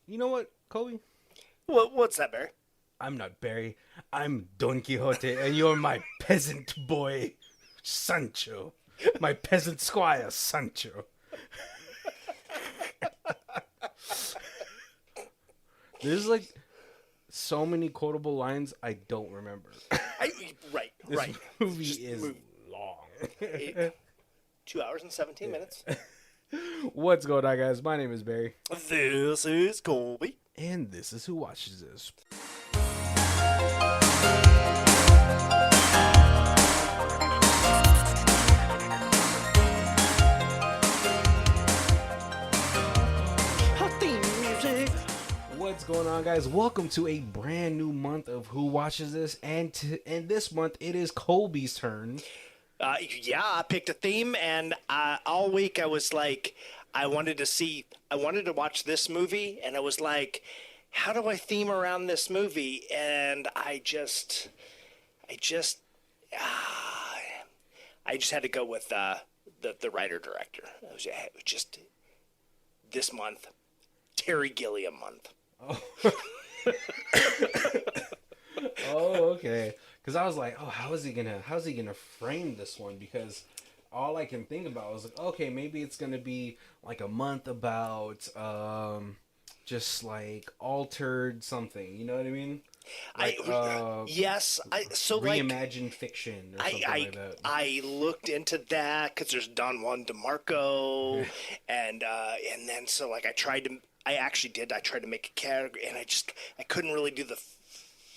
You know what, Kobe? What's that, Barry? I'm not Barry. I'm Don Quixote, and you're my peasant boy, Sancho. My peasant squire, Sancho. There's like so many quotable lines I don't remember. Right, This right. movie Just is move. long. 2 hours and 17 minutes. What's going on, guys? My name is Barry, This is Colby. and this is Who Watches This. Theme music. What's going on, guys? Welcome to a brand new month of Who Watches This, and this month it is Colby's turn. Yeah, I picked a theme, and all week I was like, I wanted to watch this movie, and I was like, how do I theme around this movie? And I just had to go with the writer director. It was just this month, Terry Gilliam month. Oh, okay. Because I was like, oh, how's he gonna frame this one? Because all I can think about was like, okay, maybe it's gonna be like a month about just like altered something. You know what I mean? Like, reimagined fiction or something like that. I looked into that because there's Don Juan DeMarco, and then so like I tried to make a category, and I couldn't really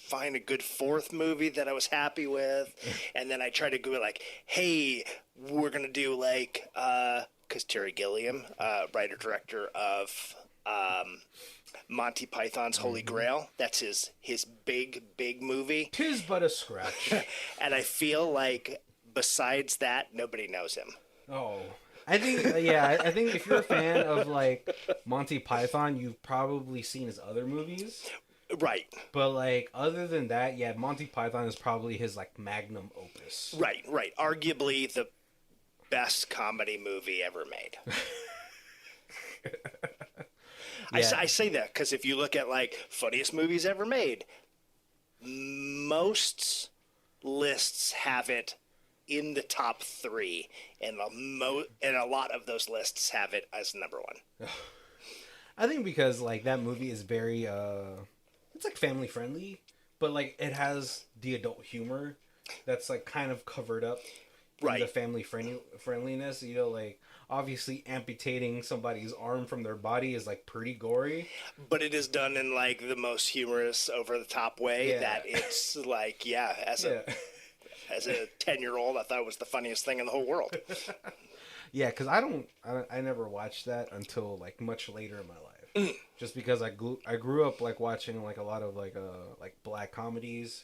find a good fourth movie that I was happy with, and then I tried to go like, hey, we're gonna do like because Terry Gilliam, writer director of Monty Python's Holy Grail. That's his big movie. 'Tis but a scratch. And I feel like besides that, nobody knows him. Oh, I think I think if you're a fan of like Monty Python, you've probably seen his other movies. Right. But like other than that, yeah, Monty Python is probably his like magnum opus. Right. Arguably the best comedy movie ever made. Yeah. I say that because if you look at like funniest movies ever made, most lists have it in the top three, and a lot of those lists have it as number one. I think because like that movie is very it's like family friendly, but like it has the adult humor that's like kind of covered up in the family friendliness. You know, like obviously amputating somebody's arm from their body is like pretty gory, but it is done in like the most humorous, over the top way that it's like, as a 10-year-old, I thought it was the funniest thing in the whole world. Yeah, because I never watched that until like much later in my life. Just because I grew up like watching like a lot of like black comedies,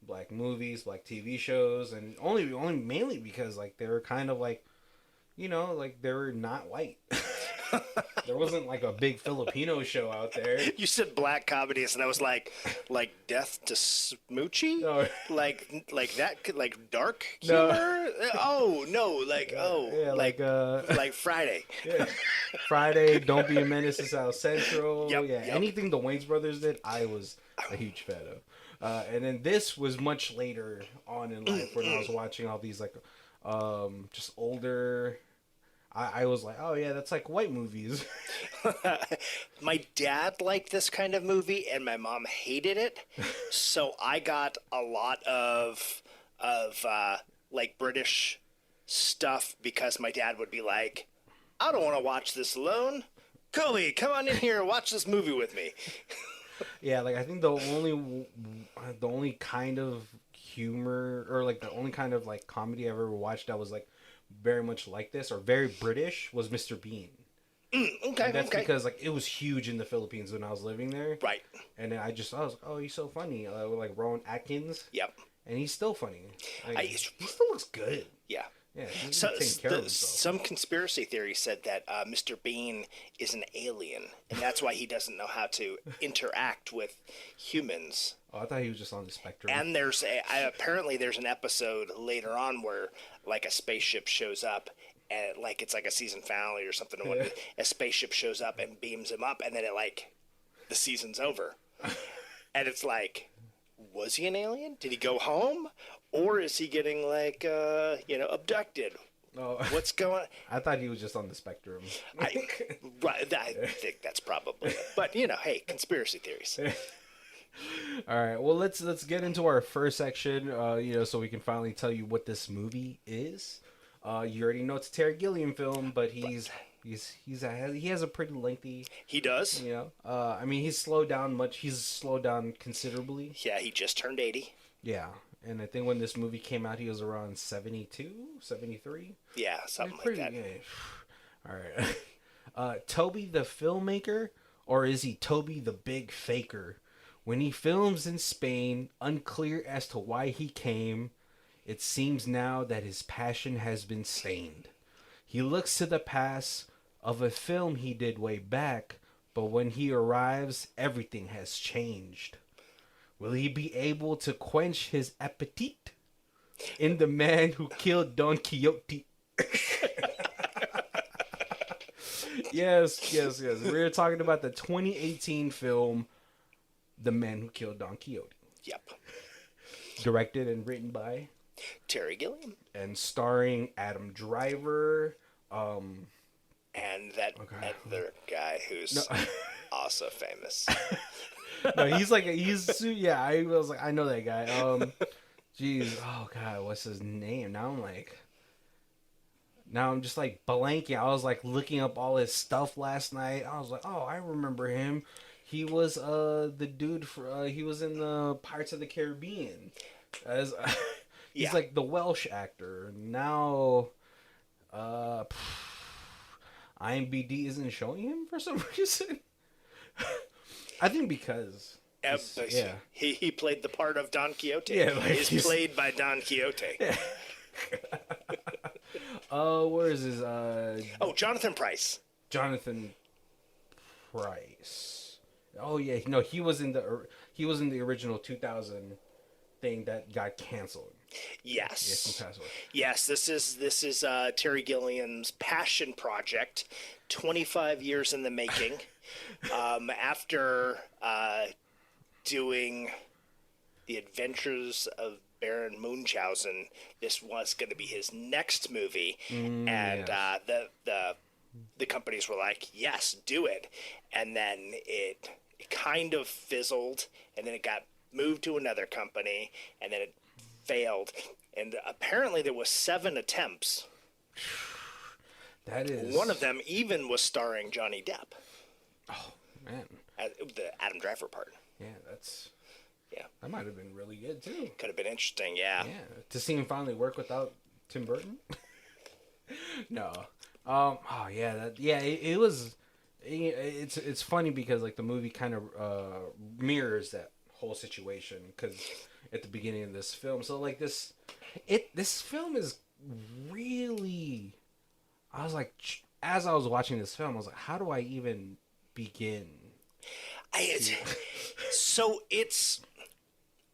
black movies, black TV shows, and only mainly because like they were kind of like, you know, like they were not white. There wasn't like a big Filipino show out there. You said black comedies, and I was like Death to Smoochie, like that, like dark humor. No. Oh no, like Friday. Yeah. Friday, Don't Be a Menace to South Central. Yep. Anything the Wayans brothers did, I was a huge fan of. And then this was much later on in life when I was watching all these like just older. I was like, oh yeah, that's like white movies. My dad liked this kind of movie, and my mom hated it. So I got a lot of like British stuff because my dad would be like, I don't want to watch this alone. Kobe, come on in here and watch this movie with me. Yeah, like I think the only kind of humor or like the only kind of like comedy I ever watched that was like very much like this or very British was Mr. Bean. Okay, and that's because like it was huge in the Philippines when I was living there. Right. And then I was like, oh, he's so funny. With like Rowan Atkins. Yep. And he's still funny. Like, he still looks good. Yeah. Yeah. He's taking care of himself. Some conspiracy theory said that Mr. Bean is an alien, and that's why he doesn't know how to interact with humans. Oh, I thought he was just on the spectrum. And apparently there's an episode later on where like a spaceship shows up, and like it's like a season finale or something. A spaceship shows up and beams him up, and then it like the season's over. And it's like, was he an alien? Did he go home? Or is he getting, like, abducted? Oh, What's going on? I thought he was just on the spectrum. I think that's probably it. But, hey, conspiracy theories. All right, well, let's get into our first section, so we can finally tell you what this movie is. You already know it's a Terry Gilliam film, but he has a pretty lengthy. He does. He's slowed down much. He's slowed down considerably. Yeah, he just turned 80. Yeah, and I think when this movie came out, he was around 72, 73. Yeah, something like that. Yeah. All right. Toby the filmmaker, or is he Toby the big faker? When he films in Spain, unclear as to why he came, it seems now that his passion has been stained. He looks to the past of a film he did way back, but when he arrives, everything has changed. Will he be able to quench his appetite in the man who killed Don Quixote? Yes. We're talking about the 2018 film, The Man Who Killed Don Quixote. Yep. Directed and written by Terry Gilliam. And starring Adam Driver. And that other guy who's also famous. No, I was like, I know that guy. Jeez, oh god, what's his name? Now I'm just like blanking. I was like looking up all his stuff last night. I was like, oh, I remember him. He was the dude for he was in the Pirates of the Caribbean as he's like the Welsh actor. Now IMDb isn't showing him for some reason. I think because he played the part of Don Quixote. Yeah, like he's played by Don Quixote. Yeah. Where is his Jonathan Pryce. Jonathan Pryce. Oh yeah, no, he was in the original 2000 thing that got canceled. Yes. Yes, this is Terry Gilliam's passion project, 25 years in the making. After doing The Adventures of Baron Munchausen, this was going to be his next movie, the companies were like, "Yes, do it," and then it kind of fizzled, and then it got moved to another company, and then it failed, and apparently there was 7 attempts. That is one of them even was starring Johnny Depp. Oh man, the Adam Driver part. Yeah, that might have been really good too. Could have been interesting, yeah. To see him finally work without Tim Burton. No, it was. It's funny because like the movie kind of mirrors that whole situation because at the beginning of this film, so like this film is really. I was like, as I was watching this film, I was like, how do I even begin? So it's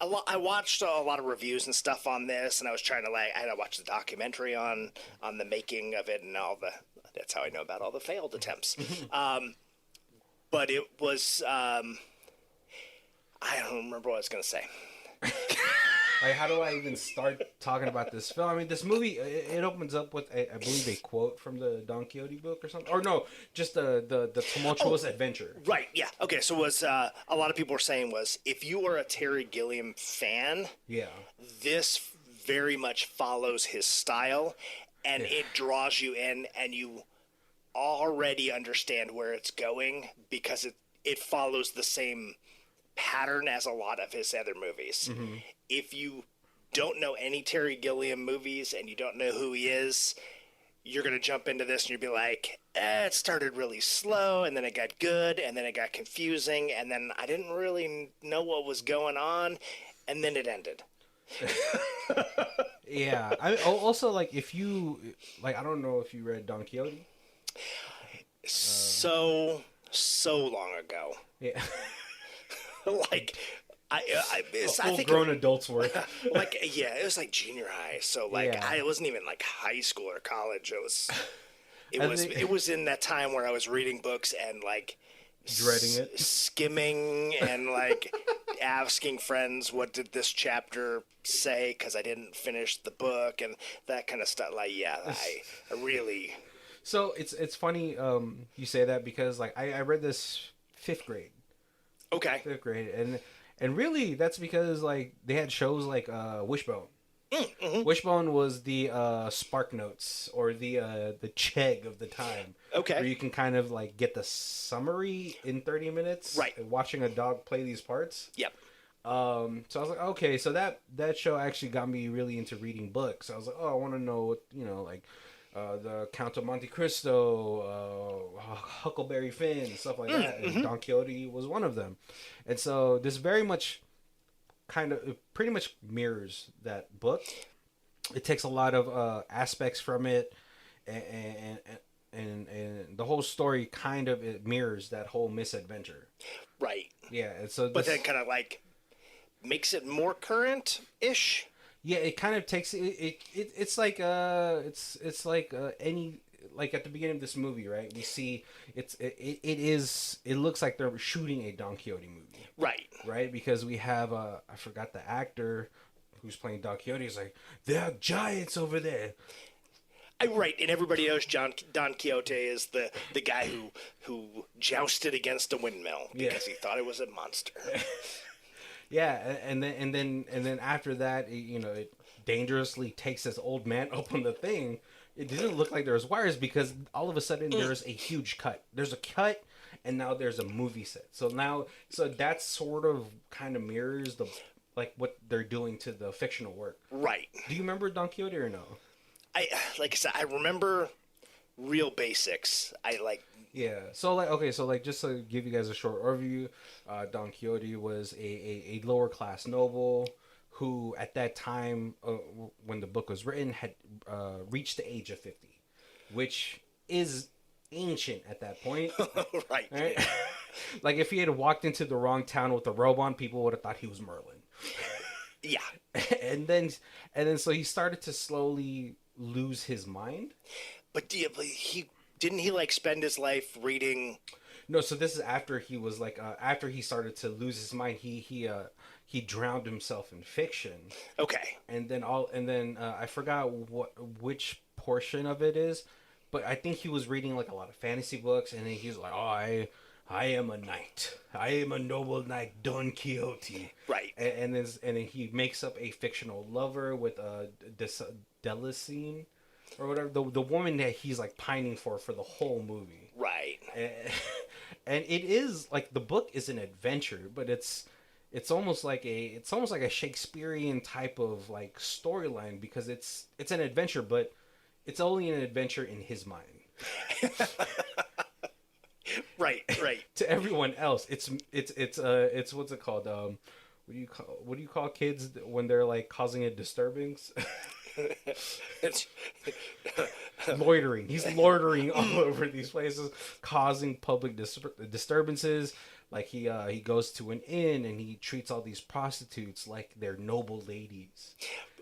a lot. I watched a lot of reviews and stuff on this, and I was trying to I had to watch the documentary on the making of it and all the. That's how I know about all the failed attempts. But it was. I don't remember what I was going to say. Like, how do I even start talking about this film? I mean, this movie, it opens up with, I believe, a quote from the Don Quixote book or something. Or no, just the tumultuous adventure. Right, yeah. Okay, so was a lot of people were saying was, if you are a Terry Gilliam fan, this very much follows his style, and it draws you in, and you already understand where it's going because it follows the same pattern as a lot of his other movies. Mm-hmm. If you don't know any Terry Gilliam movies and you don't know who he is, you're going to jump into this and you'll be like, it started really slow and then it got good and then it got confusing and then I didn't really know what was going on and then it ended. Yeah. I also, like, if you, like, I don't know if you read Don Quixote. So long ago. Yeah. Like, I think grown adults work. Like, yeah, it was like junior high. So like, it wasn't even like high school or college. It was in that time where I was reading books and like dreading it, skimming and like asking friends, what did this chapter say, because I didn't finish the book and that kind of stuff. Like, yeah, I really. So it's funny you say that, because like I read this fifth grade. Okay. Fifth grade, and really that's because like they had shows like Wishbone. Mm-hmm. Wishbone was the Spark Notes, or the Chegg of the time. Okay. Where you can kind of like get the summary in 30 minutes. Right. Watching a dog play these parts. Yep. So I was like, okay, so that show actually got me really into reading books. I was like, oh, I want to know what, like the Count of Monte Cristo, Huckleberry Finn, stuff like that. And Don Quixote was one of them. And so this very much it pretty much mirrors that book. It takes a lot of aspects from it, and the whole story kind of it mirrors that whole misadventure. Right. Yeah. And so but then kind of like makes it more current-ish. Yeah, it kind of takes it's like it's like any, like at the beginning of this movie, right? We see it looks like they're shooting a Don Quixote movie. Right, because we have I forgot the actor who's playing Don Quixote. He's like, there are giants over there. Right, and everybody knows Don Quixote is the guy who jousted against a windmill because he thought it was a monster. Yeah, and then after that, it dangerously takes this old man up on the thing. It didn't look like there was wires, because all of a sudden there's a huge cut. There's a cut, and now there's a movie set. So that sort of kind of mirrors what they're doing to the fictional work. Right. Do you remember Don Quixote or no? Like I said, I remember real basics. Yeah. So just to give you guys a short overview, Don Quixote was a lower class noble who, at that time, when the book was written, had reached the age of 50, which is ancient at that point. Right. Like, if he had walked into the wrong town with a robe on, people would have thought he was Merlin. Yeah. And then so he started to slowly lose his mind. But he didn't like spend his life reading. No, so this is after he was like after he started to lose his mind. He drowned himself in fiction. Okay. And then I forgot which portion of it is, but I think he was reading like a lot of fantasy books, and then he was like, "Oh, I am a knight. I am a noble knight, Don Quixote." Right. And then he makes up a fictional lover with Delicine, or whatever, the woman that he's like pining for the whole movie. Right. And it is like, the book is an adventure, but it's almost like a Shakespearean type of like storyline, because it's an adventure, but it's only an adventure in his mind. Right. To everyone else, it's what's it called? What do you call kids when they're like causing a disturbance? Loitering. He's loitering all over these places, causing public disturbances. Like he goes to an inn and he treats all these prostitutes like they're noble ladies.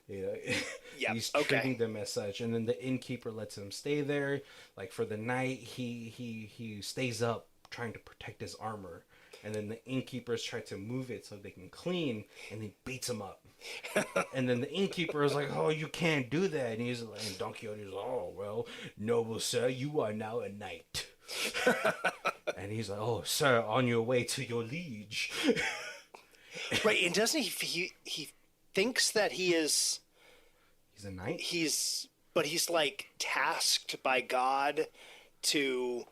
Yep. He's treating them as such, and then the innkeeper lets him stay there. Like for the night, he stays up trying to protect his armor, and then the innkeepers try to move it so they can clean, and he beats him up. And then the innkeeper is like, "Oh, you can't do that." And and Don Quixote is like, "Oh, well, noble sir, you are now a knight." And he's like, "Oh, sir, on your way to your liege." Right, and doesn't he thinks that he's a knight? But he's like tasked by God to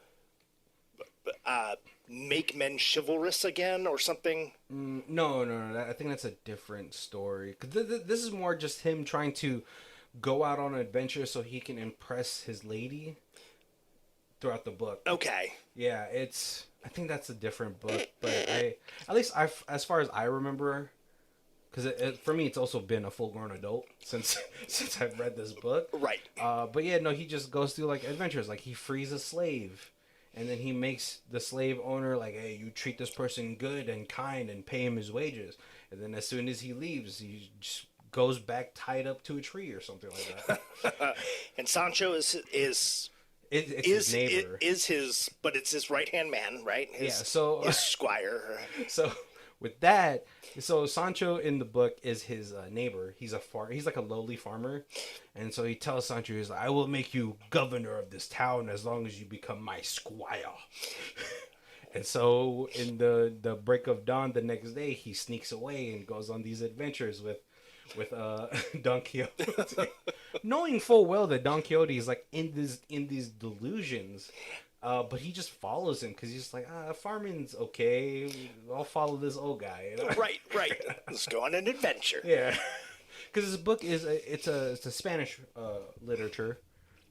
make men chivalrous again or something. No. I think that's a different story. 'Cause this is more just him trying to go out on an adventure so he can impress his lady throughout the book. Okay. Yeah, I think that's a different book, but as far as I remember, because for me, it's also been a full-grown adult since I've read this book. Right. But yeah, no, he just goes through like adventures. Like he frees a slave, and then he makes the slave owner like, "Hey, you treat this person good and kind and pay him his wages." And then as soon as he leaves, he just goes back tied up to a tree or something like that. And Sancho is It's his neighbor. But it's his right-hand man, right? Yeah, so his squire. So with that, so Sancho in the book is his neighbor. He's he's like a lowly farmer, and so he tells Sancho, he's like, "I will make you governor of this town as long as you become my squire." And so in the break of dawn the next day, he sneaks away and goes on these adventures with Don Quixote, knowing full well that Don Quixote is like in these delusions. But he just follows him because he's like, farming's okay. I'll follow this old guy. You know? Right. Let's go on an adventure. Yeah, because this book is it's a Spanish literature.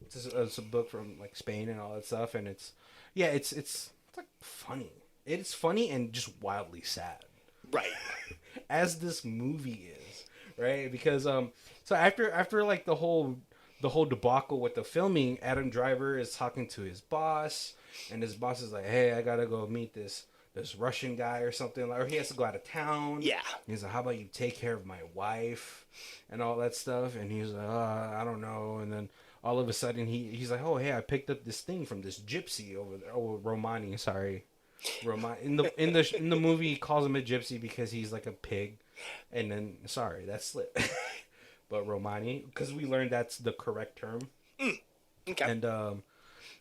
It's a book from like Spain and all that stuff, and it's like funny. It's funny and just wildly sad. Right. As this movie is, right? Because so after like the whole debacle with the filming, Adam Driver is talking to his boss, and his boss is like, "Hey, I gotta go meet this Russian guy or something, or he has to go out of town." Yeah. He's like, "How about you take care of my wife and all that stuff?" And he's like, "I don't know." And then all of a sudden he's like, "Oh, hey, I picked up this thing from this gypsy over there." Oh, Romani, sorry. In the movie he calls him a gypsy because he's like a pig, and then sorry, that's slip. But Romani, because we learned that's the correct term. Okay. And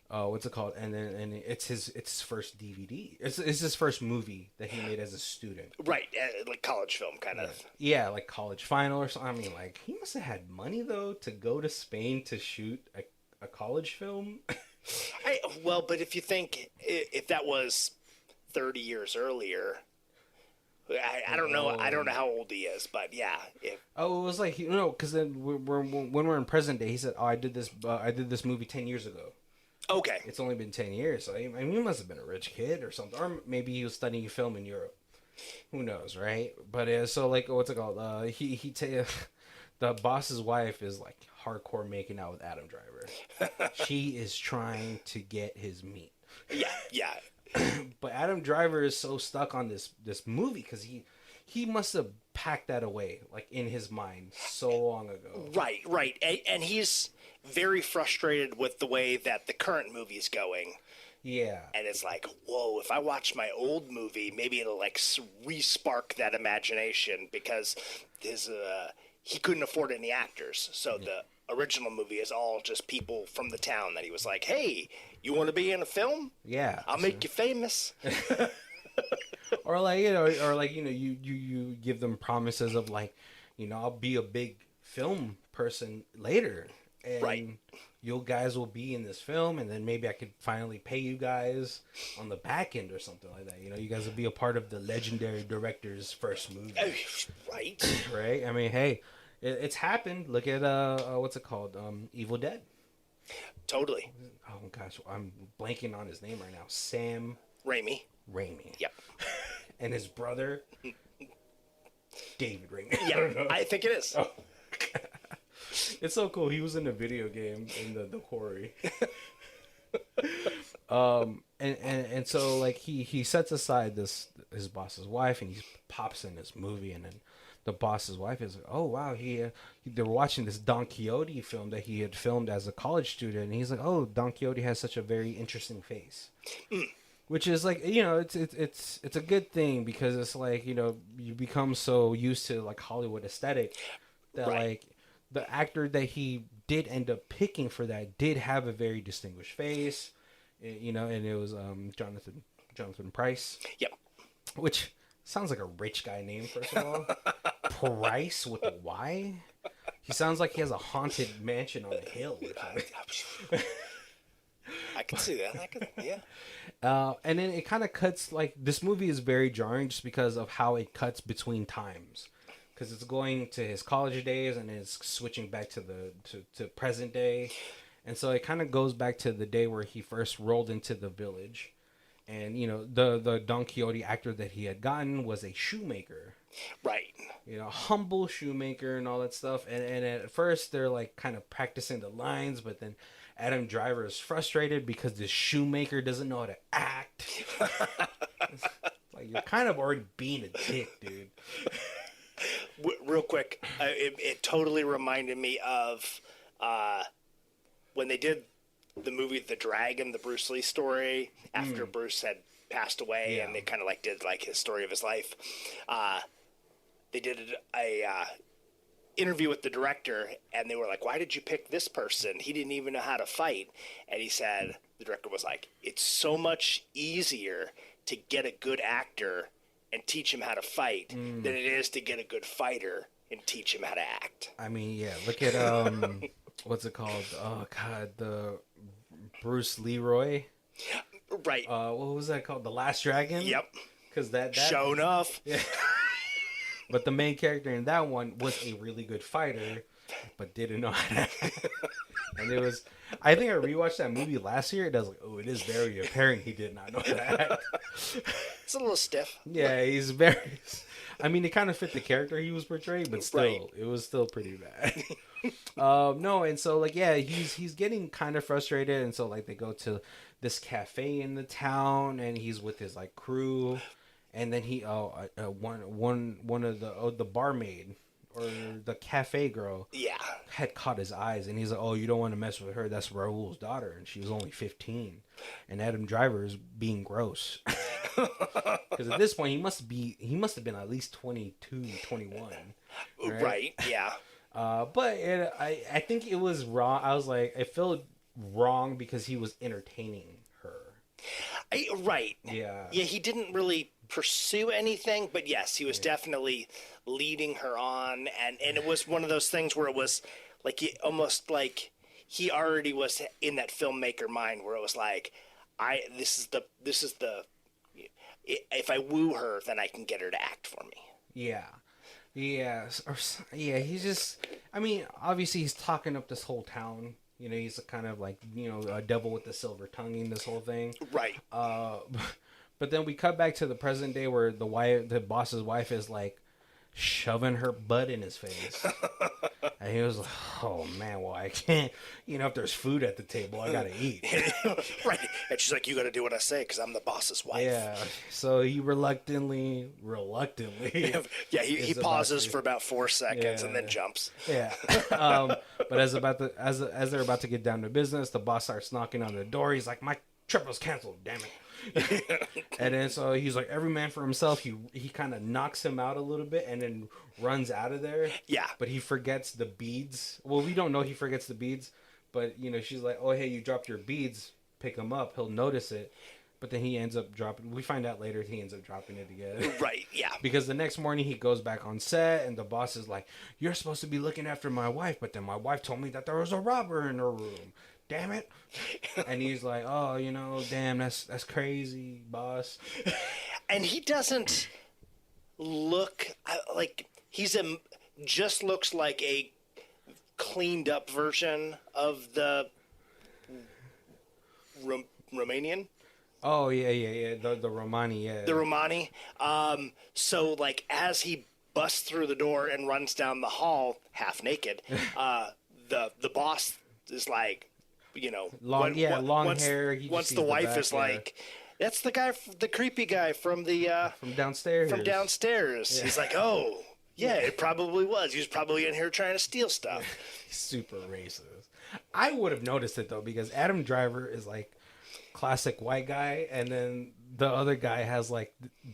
what's it called? And it's his first DVD. It's his first movie that he made as a student. Right, like college film kind of. Yeah, like college final or something. I mean, like he must have had money though to go to Spain to shoot a college film. Well, but if you think if that was 30 years earlier. I don't know. I don't know how old he is, but yeah. Oh, it was like because then when we're in present day, he said, "Oh, I did this movie 10 years ago." Okay, it's only been 10 years, so I mean, he must have been a rich kid or something, or maybe he was studying film in Europe. Who knows, right? But so like, what's it called? The boss's wife is like hardcore making out with Adam Driver. She is trying to get his meat. Yeah. But Adam Driver is so stuck on this movie because he must have packed that away like in his mind so long ago. Right. And he's very frustrated with the way that the current movie's going. Yeah. And it's like, whoa, if I watch my old movie, maybe it'll like re-spark that imagination because he couldn't afford any actors. So the original movie is all just people from the town that he was like, "Hey, you want to be in a film? Yeah, I'll make you famous." or like you give them promises of like, I'll be a big film person later, and right. You guys will be in this film, and then maybe I could finally pay you guys on the back end or something like that. You guys will be a part of the legendary director's first movie. Right. Right. I mean, hey. It's happened. Look at what's it called? Evil Dead. Totally. Oh gosh, I'm blanking on his name right now. Sam Raimi. Yep. And his brother, David Raimi. Yeah, I think it is. Oh. It's so cool. He was in a video game in the Quarry. And so like he sets aside his boss's wife and he pops in this movie, and then the boss's wife is like, "Oh wow, they were watching this Don Quixote film that he had filmed as a college student," and he's like, "Oh, Don Quixote has such a very interesting face," which is like it's a good thing because it's like you become so used to like Hollywood aesthetic that like the actor that he did end up picking for that did have a very distinguished face, and it was Jonathan Pryce. Yep. Which sounds like a rich guy name, first of all. Price with a Y? He sounds like he has a haunted mansion on a hill or something. I can see that. Yeah. And then it kind of cuts, like, this movie is very jarring just because of how it cuts between times. Because it's going to his college days and it's switching back to present day. And so it kind of goes back to the day where he first rolled into the village. And, the Don Quixote actor that he had gotten was a shoemaker. Right. Humble shoemaker and all that stuff. And at first they're like kind of practicing the lines, but then Adam Driver is frustrated because this shoemaker doesn't know how to act. It's like, you're kind of already being a dick, dude. Real quick, it totally reminded me of when they did the movie The Dragon, the Bruce Lee story, after Bruce had passed away, and they kind of like did like his story of his life. They did a interview with the director, and they were like, "Why did you pick this person? He didn't even know how to fight." And he said, the director was like, "It's so much easier to get a good actor and teach him how to fight than it is to get a good fighter and teach him how to act." I mean, yeah, look at what's it called? Oh God, the Bruce Leroy. Right. What was that called? The Last Dragon. Yep. Because that Show enough. Yeah. But the main character in that one was a really good fighter, but didn't know how to act. And it was, I think I rewatched that movie last year, and I was like, oh, it is very apparent he did not know how to act. It's a little stiff. Yeah, he's very, I mean, it kind of fit the character he was portraying, but still, Right. it was still pretty bad. No, and so, like, yeah, he's getting kind of frustrated, and so, like, they go to this cafe in the town, and he's with his, like, crew. And then he one of the barmaid or the cafe girl had caught his eyes, and he's like, "Oh, you don't want to mess with her. That's Raul's daughter, and she was only 15." And Adam Driver is being gross because at this point he must have been at least 22, 21. Right. Yeah. But I think it was wrong. I was like, it felt wrong because he was entertaining her. Right. Yeah. Yeah. He didn't really pursue anything, but yes, he was definitely leading her on, and it was one of those things where it was like almost like he already was in that filmmaker mind where it was like, this is the if I woo her, then I can get her to act for me. Yeah. He's just, I mean, obviously he's talking up this whole town. You know, he's kind of like, you know, a devil with the silver tongue in this whole thing. Right. But then we cut back to the present day where the boss's wife is like shoving her butt in his face. And he was like, oh man, well, I can't, you know, if there's food at the table, I gotta eat. Right. And she's like, you gotta do what I say because I'm the boss's wife. Yeah. So he reluctantly. Yeah, he pauses for about 4 seconds and then jumps. Yeah. But as they're about to get down to business, the boss starts knocking on the door. He's like, my trip was canceled, damn it. And then so he's like, every man for himself. He kind of knocks him out a little bit and then runs out of there. Yeah. But he forgets the beads. Well, we don't know he forgets the beads, but you know, she's like, oh hey, you dropped your beads, pick them up, he'll notice it. But then he ends up dropping, we find out later he ends up dropping it again. Right, yeah. Because the next morning he goes back on set and the boss is like, you're supposed to be looking after my wife, but then my wife told me that there was a robber in her room. Damn it. And he's like, oh, you know, damn, that's crazy, boss. And he doesn't look like just looks like a cleaned up version of the Romanian. Oh, yeah. The Romani, yeah. The Romani. So, like, as he busts through the door and runs down the hall, half naked, the boss is like, you know, long hair. Once the wife is like, that's the guy, the creepy guy from downstairs. Yeah. He's like, oh, yeah, it probably was. He was probably in here trying to steal stuff. Super racist. I would have noticed it though because Adam Driver is like classic white guy, and then the other guy has like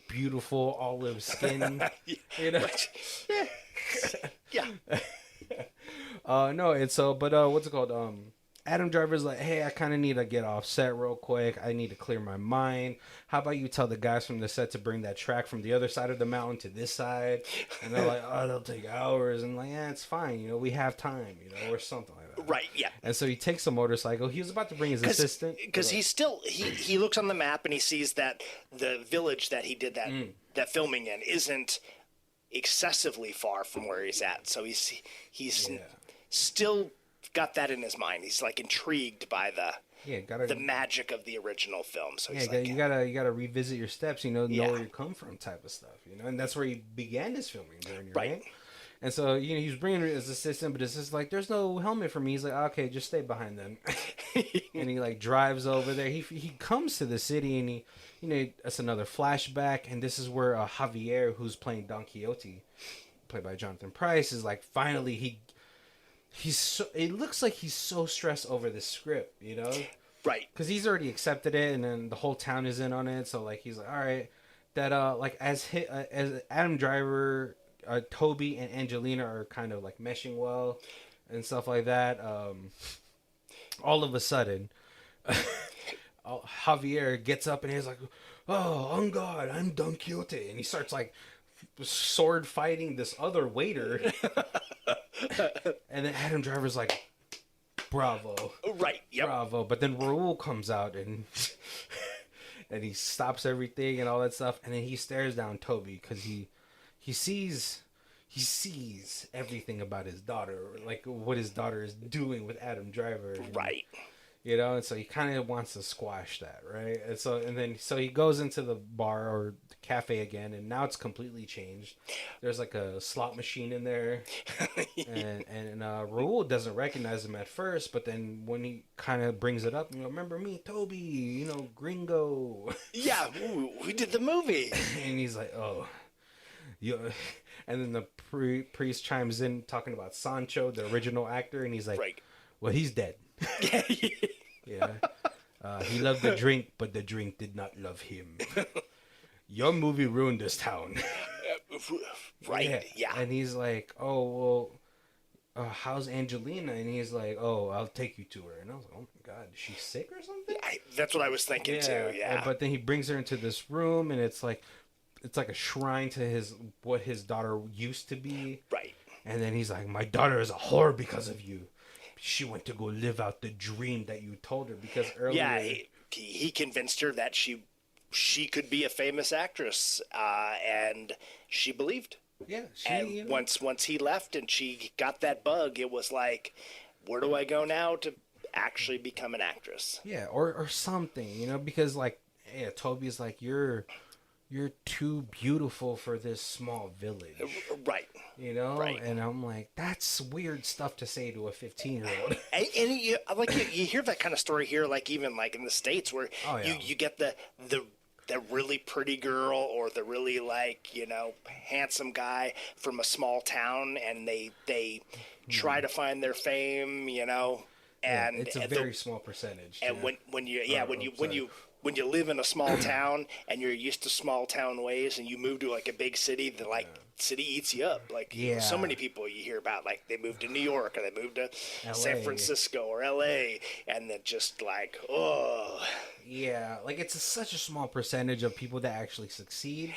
beautiful olive skin. You know. Yeah. No, and so, but what's it called? Adam Driver's like, hey, I kind of need to get off set real quick. I need to clear my mind. How about you tell the guys from the set to bring that track from the other side of the mountain to this side? And they're like, oh, they'll take hours. And like, yeah, it's fine. You know, we have time, you know, or something like that. Right, yeah. And so he takes a motorcycle. He was about to bring his assistant. Because he looks on the map and he sees that the village that he did that filming in isn't excessively far from where he's at. So he's still got that in his mind. He's like intrigued by the magic of the original film. So he's like, you gotta revisit your steps, you know where you come from, type of stuff, you know. And that's where he began his filming journey, right? And so you know he's bringing his assistant, but it's just like there's no helmet for me. He's like, okay, just stay behind them. And he like drives over there. He comes to the city and he, you know, it's another flashback, and this is where Javier, who's playing Don Quixote, played by Jonathan Pryce, is like finally it looks like he's so stressed over the script, you know? Right. Because he's already accepted it, and then the whole town is in on it. So like he's like, all right, that like as Adam Driver, Toby and Angelina are kind of like meshing well, and stuff like that. All of a sudden, Javier gets up and he's like, "Oh, on God, I'm Don Quixote," and he starts like sword fighting this other waiter, and then Adam Driver's like, "Bravo." Right. Yep. Bravo. But then Raul comes out and and he stops everything and all that stuff, and then he stares down Toby because he sees everything about his daughter, like what his daughter is doing with Adam Driver. And, right. you know, and so he kind of wants to squash that, right? And so he goes into the bar or the cafe again, and now it's completely changed. There's like a slot machine in there, and Raul doesn't recognize him at first, but then when he kind of brings it up, you know, remember me, Toby, you know, Gringo. Yeah, we did the movie. And he's like, oh, you. And then the priest chimes in talking about Sancho, the original actor, and he's like, right. Well, he's dead. Yeah. He loved the drink, but the drink did not love him. Your movie ruined this town. Right, yeah. And he's like, oh, well, how's Angelina? And he's like, oh, I'll take you to her. And I was like, oh my God, is she sick or something? That's what I was thinking too, yeah. But then he brings her into this room, and it's like a shrine to what his daughter used to be. Right. And then he's like, my daughter is a whore because of you. She went to go live out the dream that you told her, because earlier... Yeah, he convinced her that she could be a famous actress, and she believed. Yeah. And once he left and she got that bug, it was like, where do I go now to actually become an actress? Yeah, or something, you know, because like, yeah, Toby's like, you're too beautiful for this small village. Right. You know? Right. And I'm like, that's weird stuff to say to a 15-year-old. And you hear that kind of story here, like even like in the States where you get the really pretty girl or the really like, you know, handsome guy from a small town, and they try to find their fame, you know, and it's a very small percentage. And when you live in a small town and you're used to small town ways, and you move to like a big city, the city eats you up. Like so many people you hear about, like they moved to New York or they moved to San Francisco or LA, and then just like, oh. Yeah, like it's such a small percentage of people that actually succeed,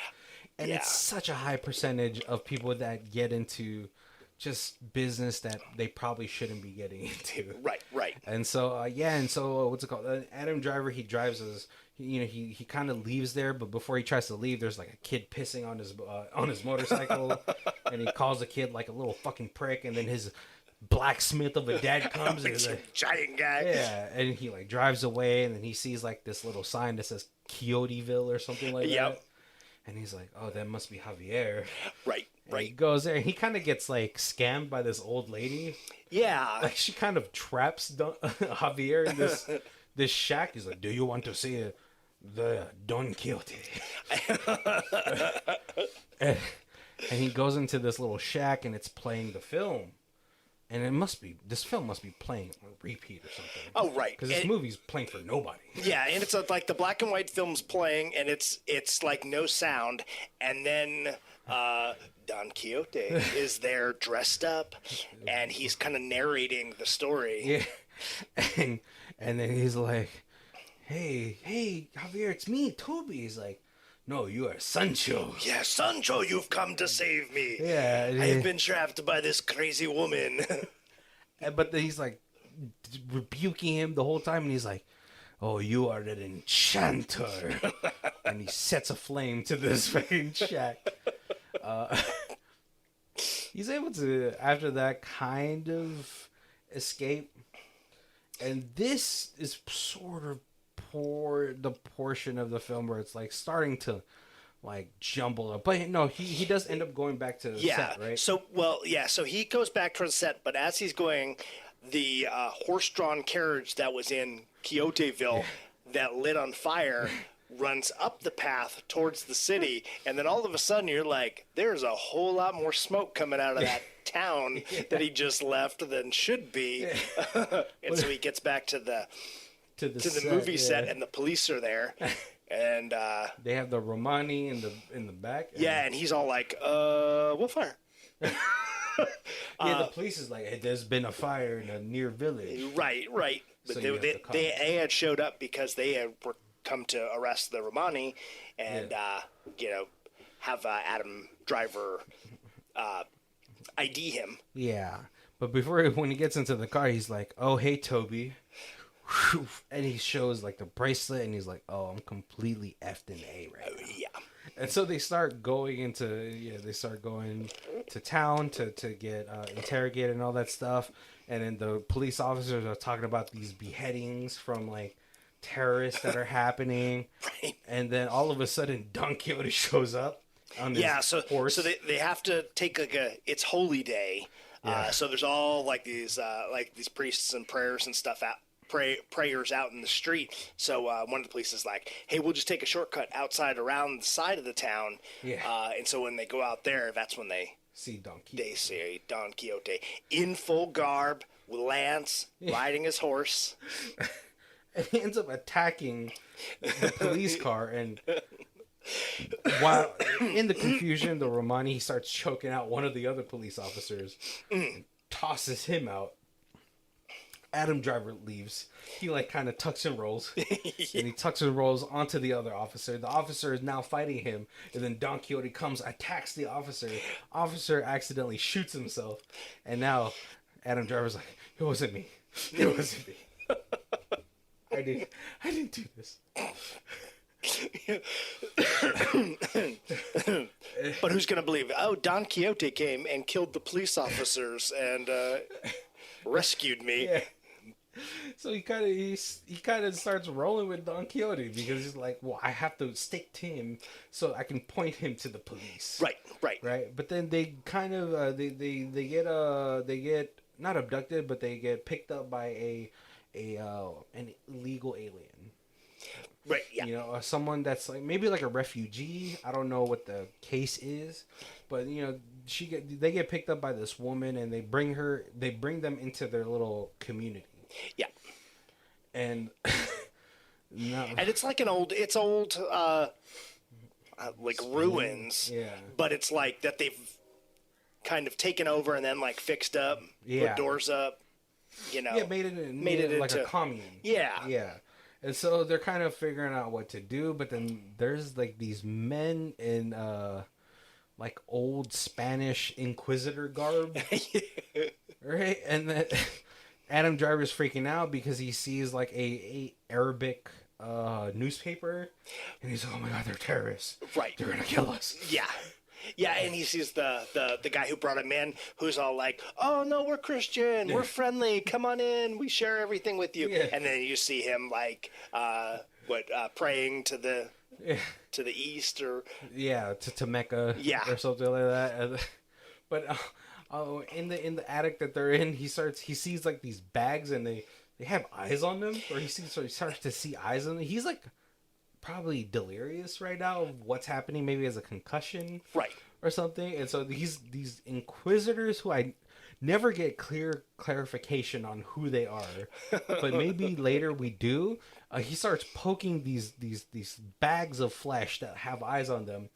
and it's such a high percentage of people that get into just business that they probably shouldn't be getting into. Right. And so, what's it called? Adam Driver, he drives his, he kind of leaves there, but before he tries to leave, there's like a kid pissing on his motorcycle, and he calls the kid like a little fucking prick, and then his blacksmith of a dad comes and he's like, giant guy. Yeah, and he like drives away, and then he sees like this little sign that says Quixoteville or something like that. And he's like, oh, that must be Javier. Right. He goes there, and he kind of gets like scammed by this old lady. Yeah. Like she kind of traps Javier in this shack. He's like, do you want to see the Don Quixote? and he goes into this little shack, and it's playing the film. And this film must be playing on repeat or something. Oh, right. Because this movie's playing for nobody. Yeah, and it's like the black and white film's playing, and it's like no sound. And then Don Quixote is there dressed up, and he's kind of narrating the story. Yeah. And then he's like, hey, Javier, it's me, Toby. He's like, no, you are Sancho. Yeah, Sancho, you've come to save me. Yeah. I've been trapped by this crazy woman. But then he's like rebuking him the whole time, and he's like, oh, you are an enchanter. And he sets a flame to this fucking shack. He's able to, after that, kind of escape. And this is sort of the portion of the film where it's like starting to like jumble up, but no, he does end up going back to the set, right? So he goes back to the set, but as he's going, the horse-drawn carriage that was in Quixoteville that lit on fire runs up the path towards the city, and then all of a sudden you're like, there's a whole lot more smoke coming out of that town that he just left than should be. And so he gets back to the movie set, and the police are there. And they have the Romani in the back. And he's all like, "What fire?" The police is like, hey, "There's been a fire in a near village." Right. But So they had showed up because they were come to arrest the Romani, and have Adam Driver ID him. Yeah, but when he gets into the car, he's like, "Oh, hey, Toby." And he shows like the bracelet, and he's like, "Oh, I'm completely effed in A right now." Yeah. And so they start going to town to get interrogated and all that stuff. And then the police officers are talking about these beheadings from like terrorists that are happening. Right. And then all of a sudden, Don Quixote shows up on his horse. So they have to take it's holy day. Yeah. So there's all like these priests and prayers and stuff prayers out in the street. So one of the police is like, "Hey, we'll just take a shortcut around the side of the town." Yeah. And so when they go out there, that's when they see Don Quixote. They see Don Quixote in full garb with Lance riding his horse. And he ends up attacking the police car, and while in the confusion, the Romani, he starts choking out one of the other police officers, and tosses him out. Adam Driver leaves. He like kind of tucks and rolls, and he tucks and rolls onto the other officer. The officer is now fighting him, and then Don Quixote comes, attacks the officer. Officer accidentally shoots himself, and now Adam Driver's like, "It wasn't me. It wasn't me. I didn't do this." But who's gonna believe it? Oh, Don Quixote came and killed the police officers and rescued me. Yeah. So he kind of starts rolling with Don Quixote because he's like, "Well, I have to stick to him so I can point him to the police." Right. But then they kind of they get not abducted, but they get picked up by an illegal alien. Right. Yeah. Someone that's like maybe like a refugee. I don't know what the case is, but they get picked up by this woman, and they bring them into their little community. Yeah. And no. And it's like like ruins. Yeah. But it's like that they've kind of taken over and then like fixed up, put doors up, Yeah, made it like into a commune. Yeah. Yeah. And so they're kind of figuring out what to do, but then there's like these men in like old Spanish Inquisitor garb. Right? And then Adam Driver's freaking out because he sees like a Arabic newspaper, and he's like, "Oh my God, they're terrorists. Right. They're gonna kill us." Yeah. Yeah, and he sees the guy who brought him in, who's all like, "Oh no, we're Christian, we're friendly, come on in, we share everything with you." Yeah. And then you see him like praying to the east or to Mecca, or something like that. But in the attic that they're in, he sees like these bags, and they have eyes on them, or he starts to see eyes on them. He's like probably delirious right now of what's happening, maybe as a concussion, right, or something. And so these inquisitors, who I never get clarification on who they are, but maybe later we do. He starts poking these bags of flesh that have eyes on them,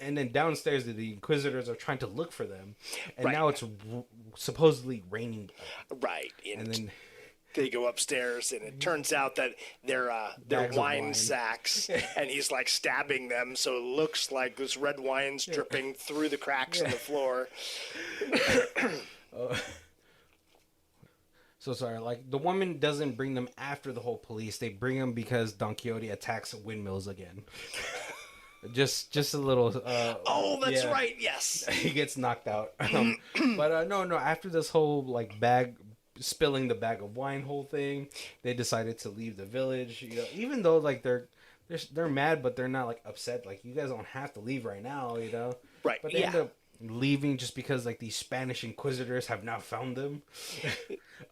and then downstairs the inquisitors are trying to look for them, and now it's supposedly raining blood. Right, and then they go upstairs, and it turns out that they're wine sacks, and he's like stabbing them, so it looks like this red wine's dripping through the cracks in the floor. So sorry, like the woman doesn't bring them after the whole police. They bring them because Don Quixote attacks windmills again. just a little. That's right. Yes, he gets knocked out. But no. After this whole like spilling the bag of wine whole thing, they decided to leave the village. Even though like they're mad, but they're not like upset. Like, you guys don't have to leave right now. Right. But they end up leaving just because like these Spanish inquisitors have now found them.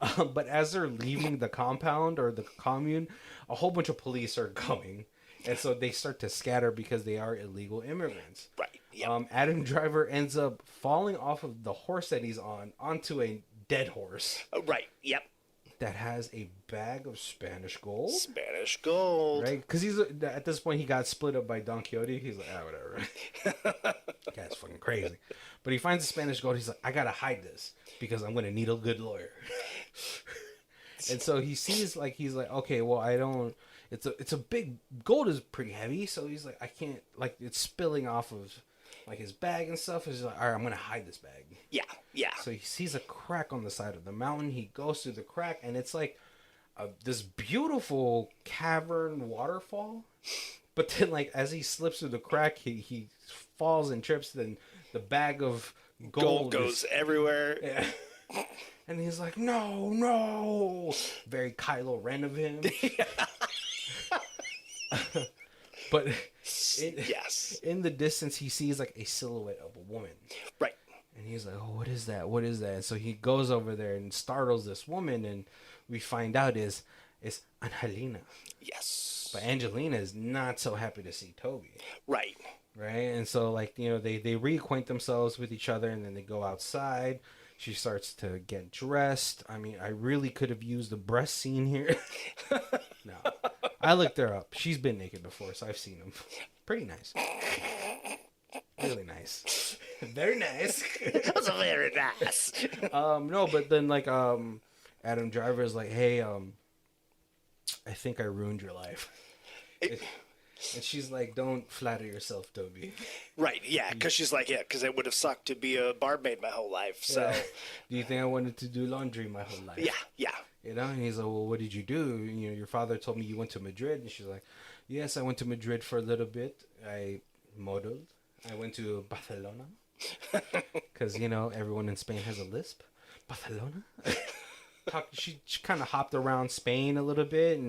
But as they're leaving the compound or the commune, a whole bunch of police are coming, And so they start to scatter because they are illegal immigrants. Right. Yep. Adam Driver ends up falling off of the horse that he's on onto a dead horse Right. Yep. that has a bag of Spanish gold. Spanish gold. Right? Because he's at this point he got split up by Don Quixote. He's like, whatever. Guy's fucking crazy. But he finds the Spanish gold. He's like, I gotta hide this because I'm gonna need a good lawyer. And so he sees he's like, okay, well I don't. It's a big gold is pretty heavy, so he's like, I can't it's spilling off of his bag and stuff. He's like, all right, I'm gonna hide this bag. Yeah. Yeah. So he sees a crack on the side of the mountain. He goes through the crack, and it's like this beautiful cavern waterfall. But then, as he slips through the crack, he falls and trips. Then the bag of gold goes everywhere. Yeah. And he's like, no. Very Kylo Ren of him. But in the distance, he sees a silhouette of a woman. Right. And he's like, oh, what is that? What is that? And so he goes over there and startles this woman, and we find out it's Angelina. Yes. But Angelina is not so happy to see Toby. Right. Right? And so, they reacquaint themselves with each other, and then they go outside. She starts to get dressed. I mean, I really could have used the breast scene here. No. I looked her up. She's been naked before, so I've seen them. Pretty nice. Really nice. Very nice. That's very nice. No, but then Adam Driver is like, hey, I think I ruined your life. And she's like, don't flatter yourself, Toby. Right, yeah, because she's like, because it would have sucked to be a barmaid my whole life, so. Yeah. Do you think I wanted to do laundry my whole life? Yeah. And he's like, well, what did you do? Your father told me you went to Madrid. And she's like, yes, I went to Madrid for a little bit. I modeled. I went to Barcelona. Because, everyone in Spain has a lisp. Barcelona? She kind of hopped around Spain a little bit,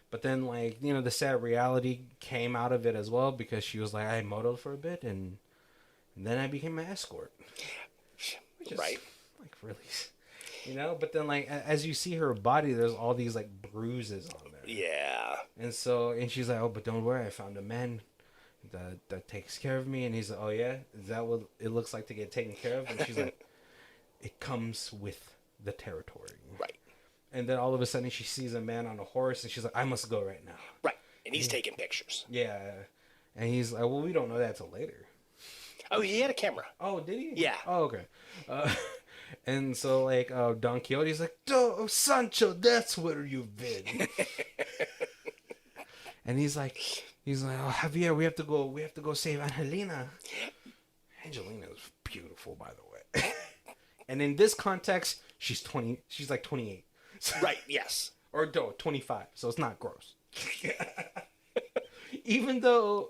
but then the sad reality came out of it as well, because she was like, I modeled for a bit, and then I became an escort. Which is, right. Really, but then as you see her body, there's all these bruises on there. Yeah. And she's like, oh, but don't worry, I found a man that takes care of me. And he's like, oh yeah, is that what it looks like to get taken care of? And she's like, it comes with the territory. Right. And then all of a sudden she sees a man on a horse, and she's like, I must go right now. Right. And he's taking pictures. Yeah. And he's like, well, we don't know that till later. Oh, he had a camera. Oh, did he? Yeah. Oh, okay. And so Don Quixote's like, oh, Sancho, that's where you've been. And he's like, oh, Javier, we have to go save Angelina. Angelina is beautiful, by the way. And in this context, she's 28. Right, yes. Or 25, so it's not gross. Even though,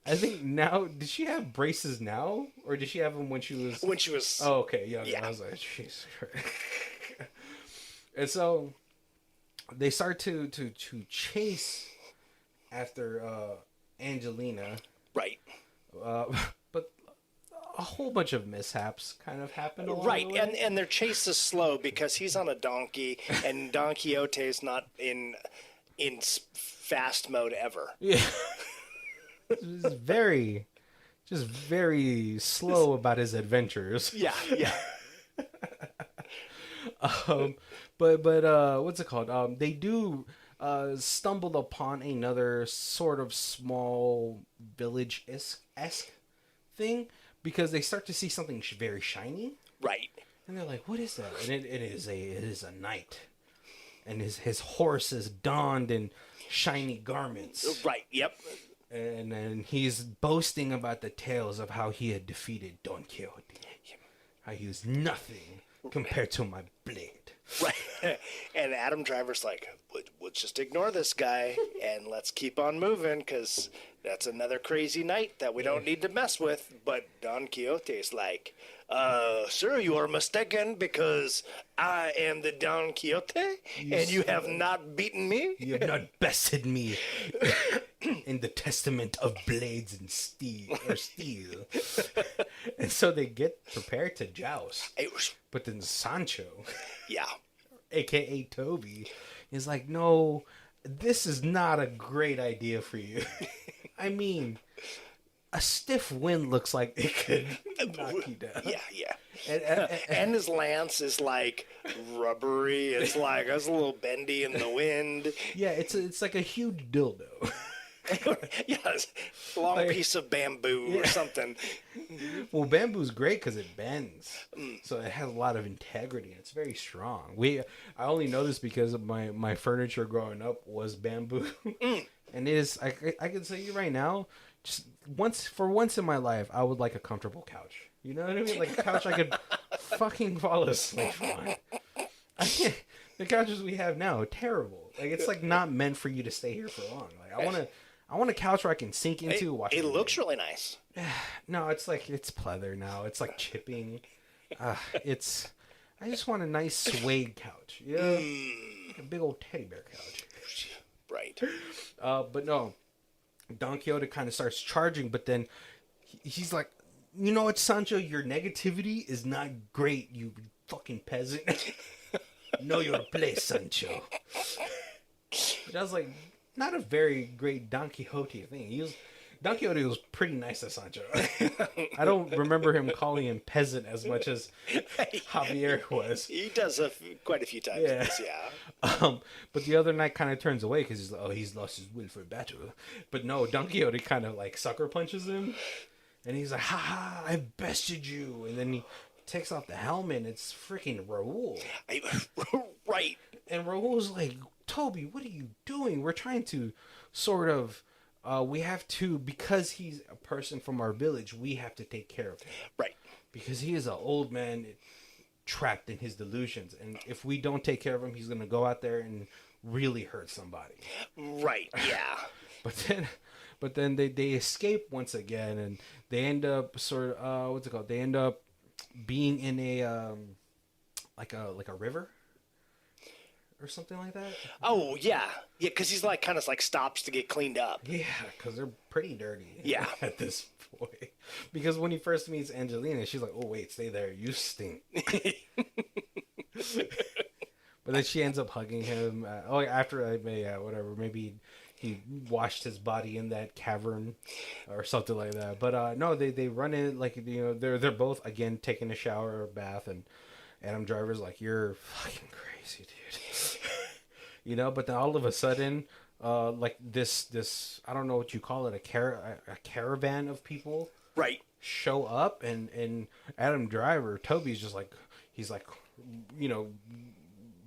I think now, did she have braces now? Or did she have them when she was... Oh, okay, yeah. I was like, jeez. And so, they start to chase after Angelina. Right. But a whole bunch of mishaps kind of happen along right, the way. and their chase is slow because he's on a donkey, and Don Quixote is not in fast mode ever. Yeah. Just very slow about his adventures. Yeah. But what's it called? They do stumble upon another sort of small village-esque thing, because they start to see something very shiny. Right. And they're like, what is that? And it is a knight. And his horse is donned in shiny garments. Right, yep. And then he's boasting about the tales of how he had defeated Don Quixote. How he was nothing compared to my blade. Right. And Adam Driver's like, we'll just ignore this guy and let's keep on moving, because that's another crazy knight that we don't need to mess with. But Don Quixote's like, sir, you are mistaken, because I am the Don Quixote, and you have not beaten me. You have not bested me in the testament of blades and steel. And so they get prepared to joust. But then Sancho, yeah, a.k.a. Toby, is like, no, this is not a great idea for you. I mean, a stiff wind looks like it could knock you down. Yeah. And And his lance is like rubbery. It's like it's a little bendy in the wind. yeah, it's like a huge dildo. Yes, long piece of bamboo or something. Well, bamboo's great because it bends, so it has a lot of integrity. And it's very strong. I only know this because of my furniture growing up was bamboo, and it is. I can say you right now, just for once in my life, I would like a comfortable couch. You know what I mean? Like a couch I could fucking fall asleep on. I can't. The couches we have now are terrible. Like it's like not meant for you to stay here for long. Like I want a couch where I can sink into. Watch it looks really nice. No, it's like it's pleather now. It's like chipping. I just want a nice suede couch. Yeah, like a big old teddy bear couch. Right. But no, Don Quixote kind of starts charging, but then he's like, you know what, Sancho, your negativity is not great, you fucking peasant. Know your place, Sancho. Which I was like, not a very great Don Quixote thing. Don Quixote was pretty nice to Sancho. I don't remember him calling him peasant as much as Javier was. He does quite a few times. Yeah. But the other knight kind of turns away because he's like, oh, he's lost his will for battle. But no, Don Quixote kind of like sucker punches him. And he's like, ha ha, I bested you. And then he takes off the helmet and it's freaking Raul. Right. And Raul's like, Toby, what are you doing? We're trying to sort of, we have to, because he's a person from our village, we have to take care of him. Right. Because he is an old man trapped in his delusions. And if we don't take care of him, he's going to go out there and really hurt somebody. Right, yeah. But then they escape once again, and they end up sort of, what's it called? They end up being in a, like a river. Or something like that. Oh yeah, because he's like kind of like stops to get cleaned up. Yeah, because they're pretty dirty. Yeah, at this point, because when he first meets Angelina, she's like, "Oh wait, stay there, you stink." But then she ends up hugging him. After whatever, maybe he washed his body in that cavern or something like that. But no, they run in like they're both again taking a shower or bath, and Adam Driver's like, "You're fucking crazy, dude." But then all of a sudden, like this, I don't know what you call it, a caravan of people, right, show up, and Adam Driver, Toby's just like, he's like,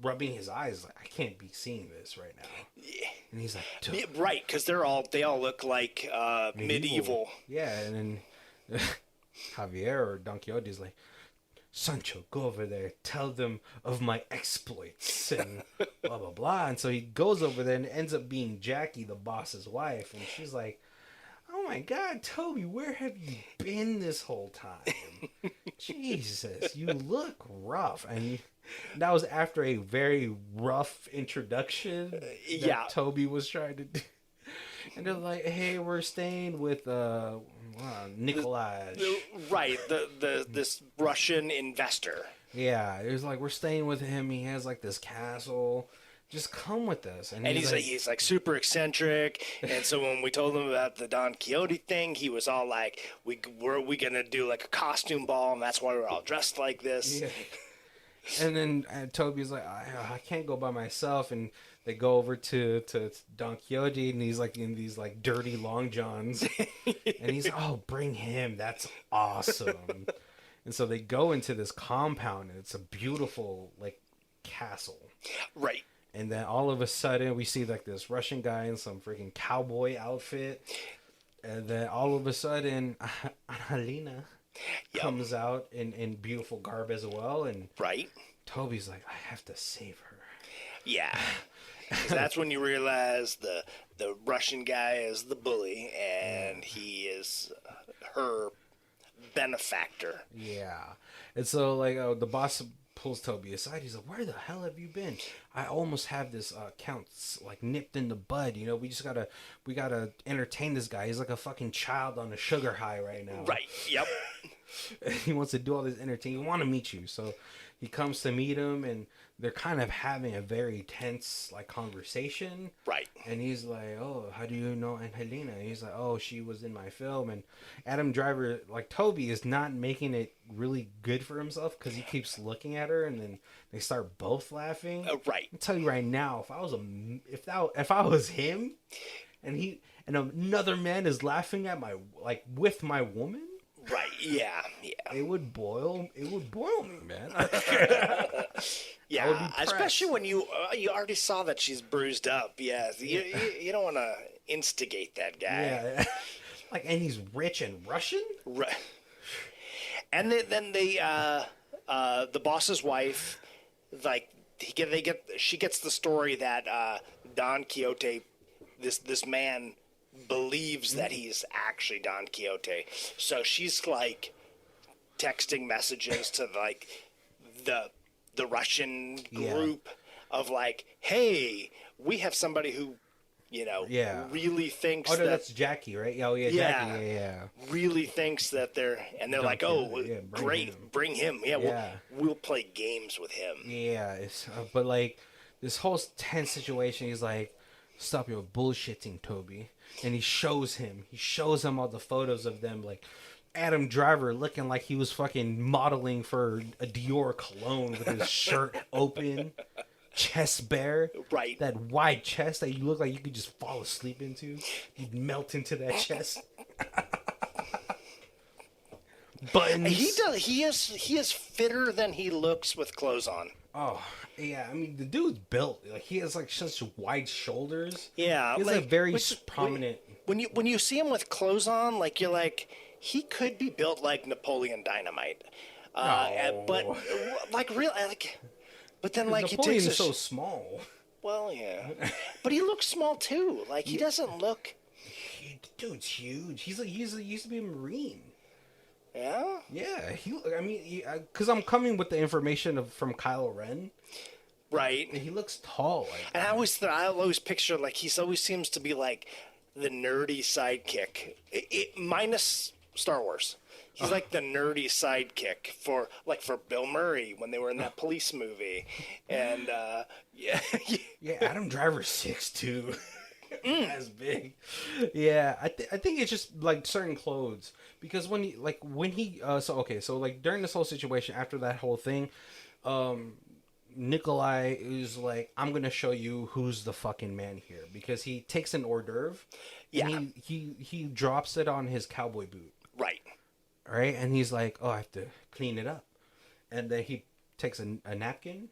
rubbing his eyes, like, I can't be seeing this right now. Yeah. And he's like, right, because they all look like medieval. Yeah, and then Javier or Don Quixote's like, Sancho, go over there, tell them of my exploits, and blah, blah, blah. And so he goes over there and ends up being Jackie, the boss's wife. And she's like, oh my God, Toby, where have you been this whole time? Jesus, you look rough. And that was after a very rough introduction that Toby was trying to do. And they're like, hey, we're staying with Nikolaj. Right, this Russian investor. Yeah, it was like, we're staying with him. He has like this castle. Just come with us. And he's like super eccentric. And so when we told him about the Don Quixote thing, he was all like, we gonna do like a costume ball, and that's why we're all dressed like this. Yeah. And then Toby's like, I can't go by myself. And they go over to Don Quixote, and he's like in these like dirty long johns. And he's like, oh, bring him. That's awesome. And so they go into this compound, and it's a beautiful like castle. Right. And then all of a sudden we see like this Russian guy in some freaking cowboy outfit. And then all of a sudden Angelina comes out in beautiful garb as well. And Toby's like, I have to save her. Yeah. That's when you realize the Russian guy is the bully, and he is her benefactor. Yeah. And so like the boss pulls Toby aside. He's like, where the hell have you been? I almost have this count like nipped in the bud. We gotta entertain this guy. He's like a fucking child on a sugar high right now. Right. Yep. He wants to do all this entertaining. He want to meet you, so he comes to meet him, and they're kind of having a very tense like conversation. Right. And he's like, "Oh, how do you know Angelina?" And he's like, "Oh, she was in my film." And Adam Driver, like Toby, is not making it really good for himself because he keeps looking at her, and then they start both laughing. Right. I'll tell you right now, if I was him, and another man is laughing at my with my woman. Right. Yeah. It would boil me, man. Yeah, especially when you already saw that she's bruised up. Yeah, you don't want to instigate that guy. Yeah, and he's rich and Russian. Right. And then the boss's wife, she gets the story that Don Quixote, this man, believes that he's actually Don Quixote. So she's like texting messages to like the Russian group of like, hey, we have somebody who, really thinks that's Jackie, right? Oh yeah, Jackie, yeah. Really thinks that they're like, bring him. Yeah, we'll play games with him. Yeah, but like this whole tense situation, he's like, stop your bullshitting, Toby. And he shows him all the photos of them, like Adam Driver looking like he was fucking modeling for a Dior cologne with his shirt open, chest bare. Right. That wide chest that you look like you could just fall asleep into. You'd melt into that chest. Buttons. He is fitter than he looks with clothes on. Oh, yeah. I mean, the dude's built. Like, he has, like, such wide shoulders. Yeah. He's, like, very prominent. When you see him with clothes on, like, you're like, he could be built like Napoleon Dynamite. But, like, real, like... But then, like, Napoleon is so small. Well, yeah. But he looks small, too. Like, he doesn't look... Dude's huge. He used to be a Marine. Yeah? Yeah. Because I'm coming with the information from Kylo Ren. Right. And he looks tall. And I always picture, like, he always seems to be, like, the nerdy sidekick. Minus Star Wars. He's like the nerdy sidekick for Bill Murray when they were in that police movie. And, yeah. Yeah, Adam Driver's 6'2". That's big. Yeah, I think it's just like certain clothes, because when he during this whole situation, after that whole thing, Nikolai is like, I'm gonna show you who's the fucking man here, because he takes an hors d'oeuvre, and he drops it on his cowboy boot, right, and he's like, oh, I have to clean it up, and then he takes a napkin,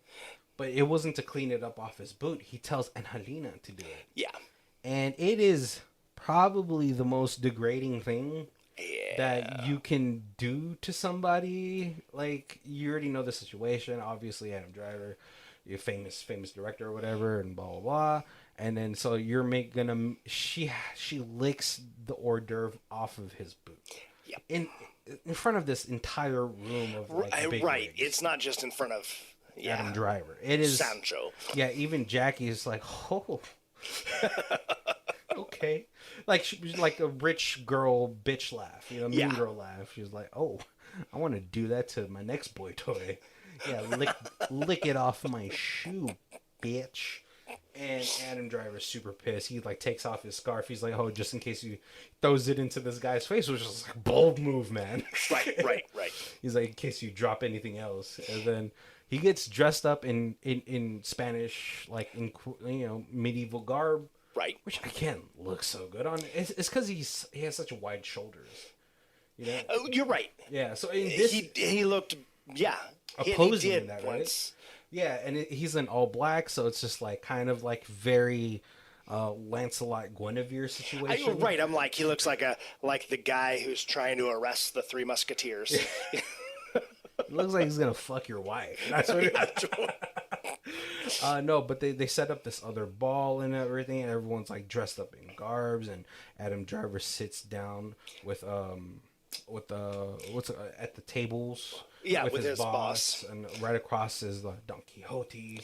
but it wasn't to clean it up off his boot. He tells Angelina to do it. Yeah. And it is probably the most degrading thing that you can do to somebody. Like, you already know the situation. Obviously, Adam Driver, you're famous director or whatever, and blah, blah, blah. And then, so you're she licks the hors d'oeuvre off of his boot. Yep. In front of this entire room of, like, big right. wigs. It's not just in front of Adam Driver. It is Sancho. Yeah, even Jackie is like, oh... okay, like a rich girl bitch laugh, mean girl laugh. She's like, oh, I want to do that to my next boy toy. Yeah, lick it off my shoe, bitch. And Adam Driver's super pissed. He like takes off his scarf. He's like, oh, just in case you throws it into this guy's face, which is like a bold move, man. Right. He's like, in case you drop anything else. And then he gets dressed up in Spanish, like, in medieval garb, right? Which I can't look so good on. It's because he has such wide shoulders. Oh, you're right. Yeah. So in this, he looked opposing in that, right? Yeah, and he's in all black, so it's just like kind of like very Lancelot Guinevere situation. Right. I'm like, he looks like the guy who's trying to arrest the Three Musketeers. It looks like he's gonna fuck your wife. That's what it is. No, but they set up this other ball and everything, and everyone's like dressed up in garbs, and Adam Driver sits down with at the tables. Yeah, with his boss. And right across is Don Quixote.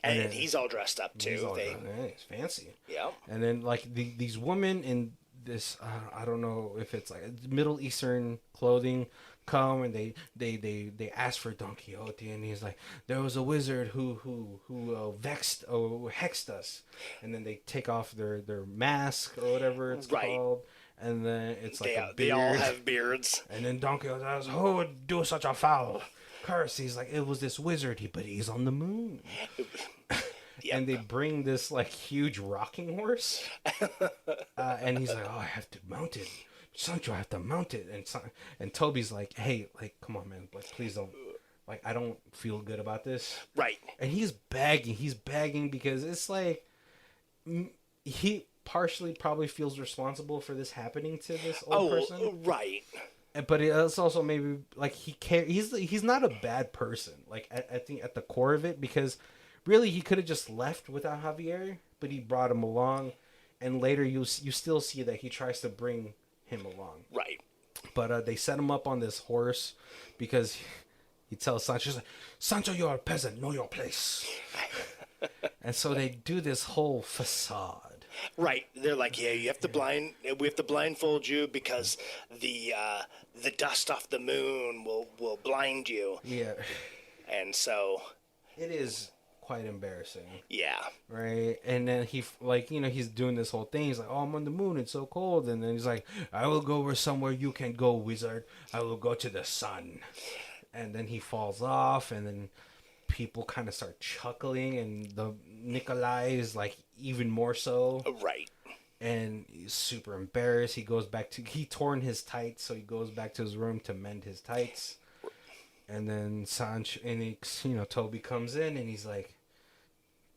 And then he's all dressed up too. He's fancy. Yeah. And then like these women in this, I don't know if it's like Middle Eastern clothing, come and they ask for Don Quixote, and he's like, there was a wizard who vexed or hexed us, and then they take off their mask or whatever it's called, and then it's like a beard. They all have beards, and then Don Quixote says, who would do such a foul curse? He's like, it was this wizard, but he's on the moon. Yep. And they bring this like huge rocking horse, and he's like, "Oh, I have to mount it, Sancho. I have to mount it." And Toby's like, "Hey, like, come on, man. Like, please don't. Like, I don't feel good about this." Right. And he's begging. He's begging because it's like he partially probably feels responsible for this happening to this old person. Right. But it's also maybe like he cares. He's not a bad person. Like I think at the core of it, because. Really, he could have just left without Javier, but he brought him along, and later you still see that he tries to bring him along. Right. But they set him up on this horse because he tells Sancho, like, Sancho, you're a peasant, know your place. And so they do this whole facade. Right. They're like, yeah, we have to blindfold you because the dust off the moon will blind you. Yeah. And so it is quite embarrassing. Yeah. Right? And then he's doing this whole thing. He's like, oh, I'm on the moon. It's so cold. And then he's like, I will go where somewhere you can go, wizard. I will go to the sun. And then he falls off, and then people kind of start chuckling, and the Nikolai is like even more so. Right. And he's super embarrassed. He torn his tights, so he goes back to his room to mend his tights. And then Sancho, Toby comes in, and he's like,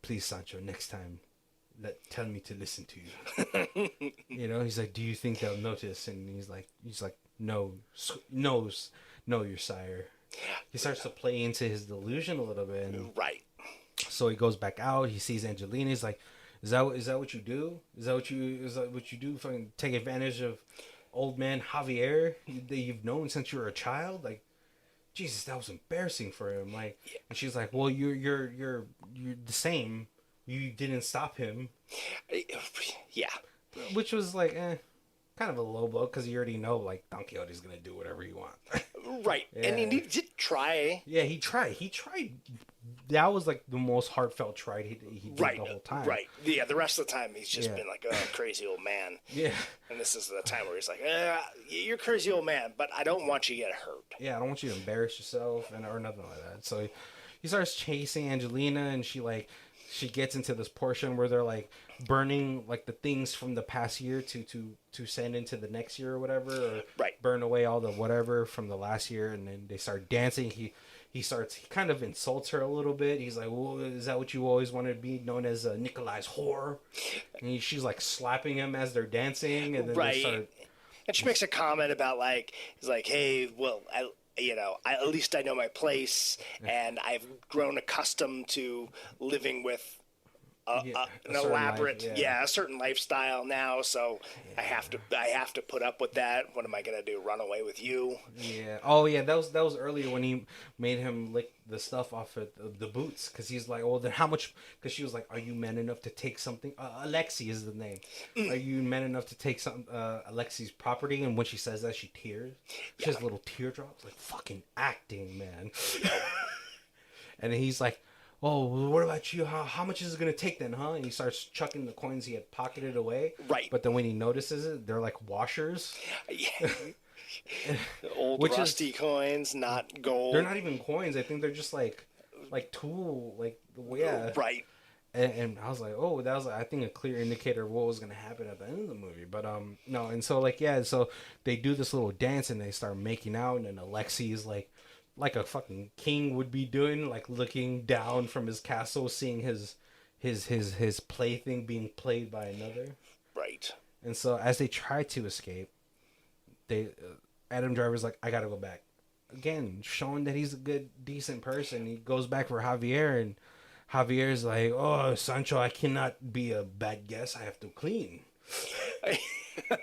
please, Sancho, next time, tell me to listen to you. He's like, do you think they'll notice? And he's like, no, your sire. He starts to play into his delusion a little bit. And right. So he goes back out. He sees Angelina. He's like, is that what you do? Is that what you do? Fucking take advantage of old man Javier that you've known since you were a child? Like, Jesus, that was embarrassing for him. Like, and she's like, well, you're the same. You didn't stop him. Yeah. Which was like, kind of a low blow, because you already know, like, Don Quixote's gonna do whatever you want. Right. Yeah. And he did try. Yeah, he tried. That was like the most heartfelt try he did the whole time. Right. Yeah, the rest of the time he's just been like, oh, crazy old man. Yeah. And this is the time where he's like, you're a crazy old man, but I don't want you to get hurt. Yeah, I don't want you to embarrass yourself or nothing like that. So he starts chasing Angelina, and she gets into this portion where they're like burning like the things from the past year to send into the next year or whatever, or burn away all the whatever from the last year, and then they start dancing. He kind of insults her a little bit. He's like, well, is that what you always wanted to be known as, Nikolai's whore? And she's like slapping him as they're dancing, and then they start. And she makes a comment about he's like, hey, well, at least I know my place, and I've grown accustomed to living with an elaborate, a certain lifestyle now. So I have to put up with that. What am I gonna do? Run away with you? Yeah. Oh yeah. That was earlier when he made him lick the stuff off of the boots, because he's like, well, then how much? Because she was like, are you man enough to take something? Alexi is the name. Are you man enough to take some Alexi's property? And when she says that, she tears. She has little teardrops. Like, fucking acting, man. And then he's like, oh, well, what about you? How much is it going to take then, huh? And he starts chucking the coins he had pocketed away. Right. But then when he notices it, they're like washers. Yeah. Old rusty coins, not gold. They're not even coins. I think they're just like tool, Right. And I was like, oh, that was, I think, a clear indicator of what was going to happen at the end of the movie. But, no. And so, so they do this little dance, and they start making out, and then Alexi is like a fucking king would be doing, like looking down from his castle, seeing his plaything being played by another. Right. And so as they try to escape, Adam Driver's like, I gotta go back. Again, showing that he's a good, decent person. He goes back for Javier, and Javier's like, oh, Sancho, I cannot be a bad guest. I have to clean.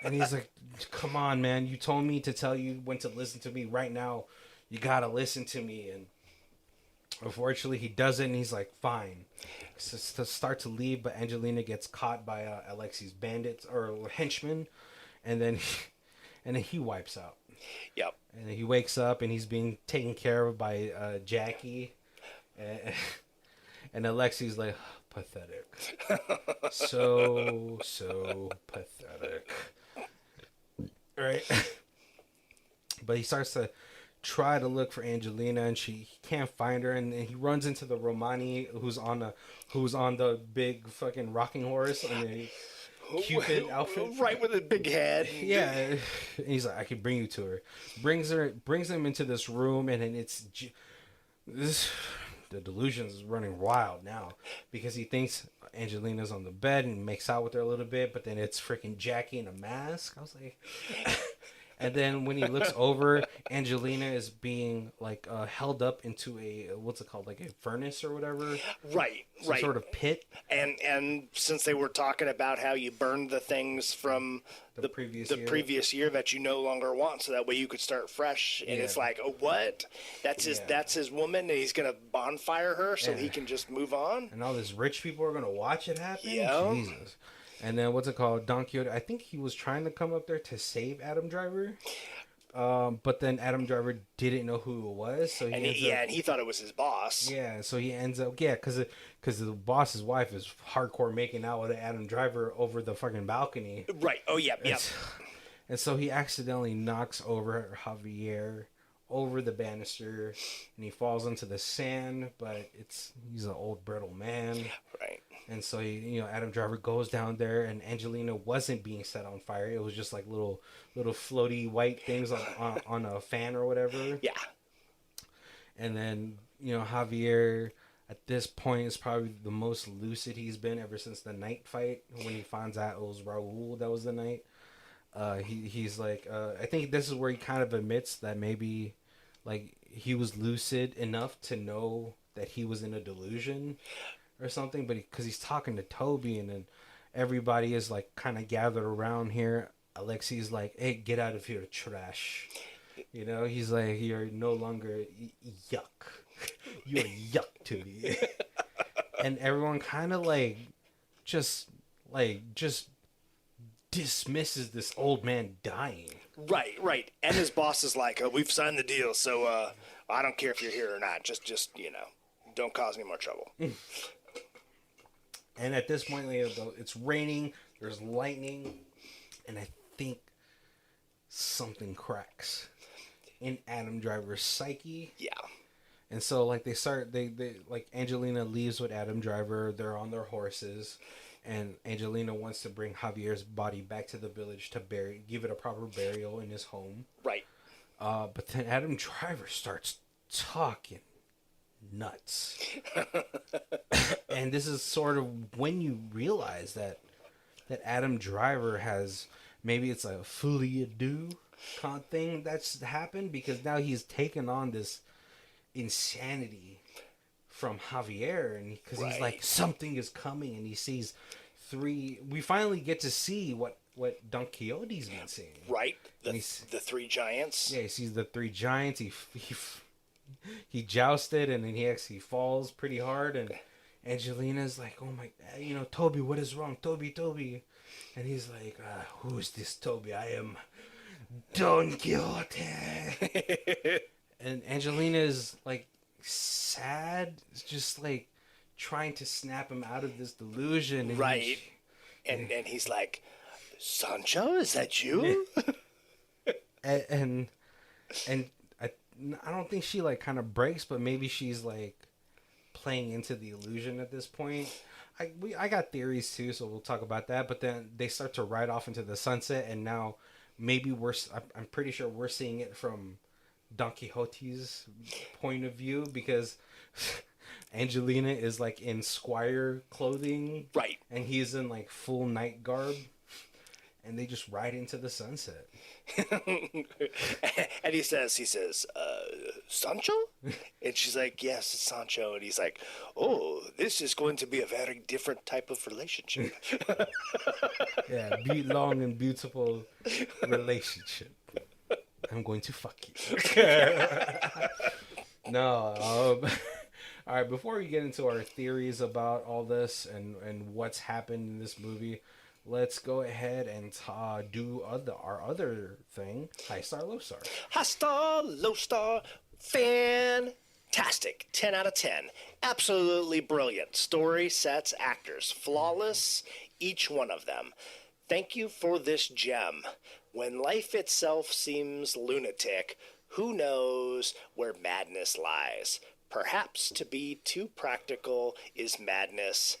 And he's like, come on, man. You told me to tell you when to listen to me. Right now, you gotta listen to me. And unfortunately, he doesn't. And he's like, fine. So to start to leave, but Angelina gets caught by Alexi's bandits or henchmen, and then he wipes out. Yep. And he wakes up and he's being taken care of by Jackie. And, and Alexi's like, pathetic. So pathetic. Right? But he starts to try to look for Angelina, and he can't find her, and he runs into the Romani who's on the big fucking rocking horse and the Cupid outfit, right, with a big head. Yeah, and he's like, I can bring you to her. Brings him into this room, and then the delusions is running wild now because he thinks Angelina's on the bed and makes out with her a little bit, but then it's freaking Jackie in a mask. I was like. And then when he looks over, Angelina is being like held up into a what's it called, like a furnace or whatever. Right. Some sort of pit. And since they were talking about how you burned the things from the previous year that you no longer want, so that way you could start fresh. And it's like, oh, what? That's his woman, and he's gonna bonfire her so he can just move on. And all these rich people are gonna watch it happen. Yeah. Jesus. And then what's it called? Don Quixote. I think he was trying to come up there to save Adam Driver. But then Adam Driver didn't know who it was, so and he thought it was his boss. Yeah, so he ends up because the boss's wife is hardcore making out with Adam Driver over the fucking balcony. Right. Oh yeah. Yeah. And so he accidentally knocks over Javier over the banister, and he falls into the sand. But he's an old brittle man. Right. And so Adam Driver goes down there, and Angelina wasn't being set on fire. It was just like little floaty white things on a fan or whatever. Yeah. And then Javier at this point is probably the most lucid he's been ever since the night fight when he finds out it was Raul that was the night. He's like, I think this is where he kind of admits that maybe like he was lucid enough to know that he was in a delusion or something, but because he's talking to Toby, and then everybody is like kind of gathered around here. Alexi's like, hey, get out of here, trash. He's like, you're no longer yuck. You're yuck to me. And everyone kind of just dismisses this old man dying. Right. And his boss is like, we've signed the deal, so I don't care if you're here or not. Just don't cause any more trouble. And at this point, it's raining, there's lightning, and I think something cracks in Adam Driver's psyche. Yeah. And so, they Angelina leaves with Adam Driver. They're on their horses, and Angelina wants to bring Javier's body back to the village to give it a proper burial in his home. Right. But then Adam Driver starts talking nuts. And this is sort of when you realize that Adam Driver has, maybe it's a folie à deux kind of thing that's happened, because now he's taken on this insanity from Javier, and because he's like, something is coming, and he sees we finally get to see what Don Quixote's been seeing. Right. The three giants. Yeah, he sees the three giants. He jousted, and then he actually falls pretty hard, and Angelina's like, oh my, Toby, what is wrong? Toby. And he's like, who is this Toby? I am Don Quixote. And Angelina's like sad, just like trying to snap him out of this delusion. And right. And he's like, Sancho, is that you? and I don't think she like kind of breaks, but maybe she's like playing into the illusion at this point. I got theories too, so we'll talk about that. But then they start to ride off into the sunset, and now maybe I'm pretty sure we're seeing it from Don Quixote's point of view, because Angelina is like in squire clothing, right, and he's in like full night garb. And they just ride into the sunset. And he says, Sancho? And she's like, yes, it's Sancho. And he's like, oh, this is going to be a very different type of relationship. Yeah, long and beautiful relationship. I'm going to fuck you. No. All right, before we get into our theories about all this and what's happened in this movie, let's go ahead and do our other thing, High Star, Low Star. High star, low star, fantastic. 10 out of 10. Absolutely brilliant. Story, sets, actors. Flawless, each one of them. Thank you for this gem. When life itself seems lunatic, who knows where madness lies? Perhaps to be too practical is madness.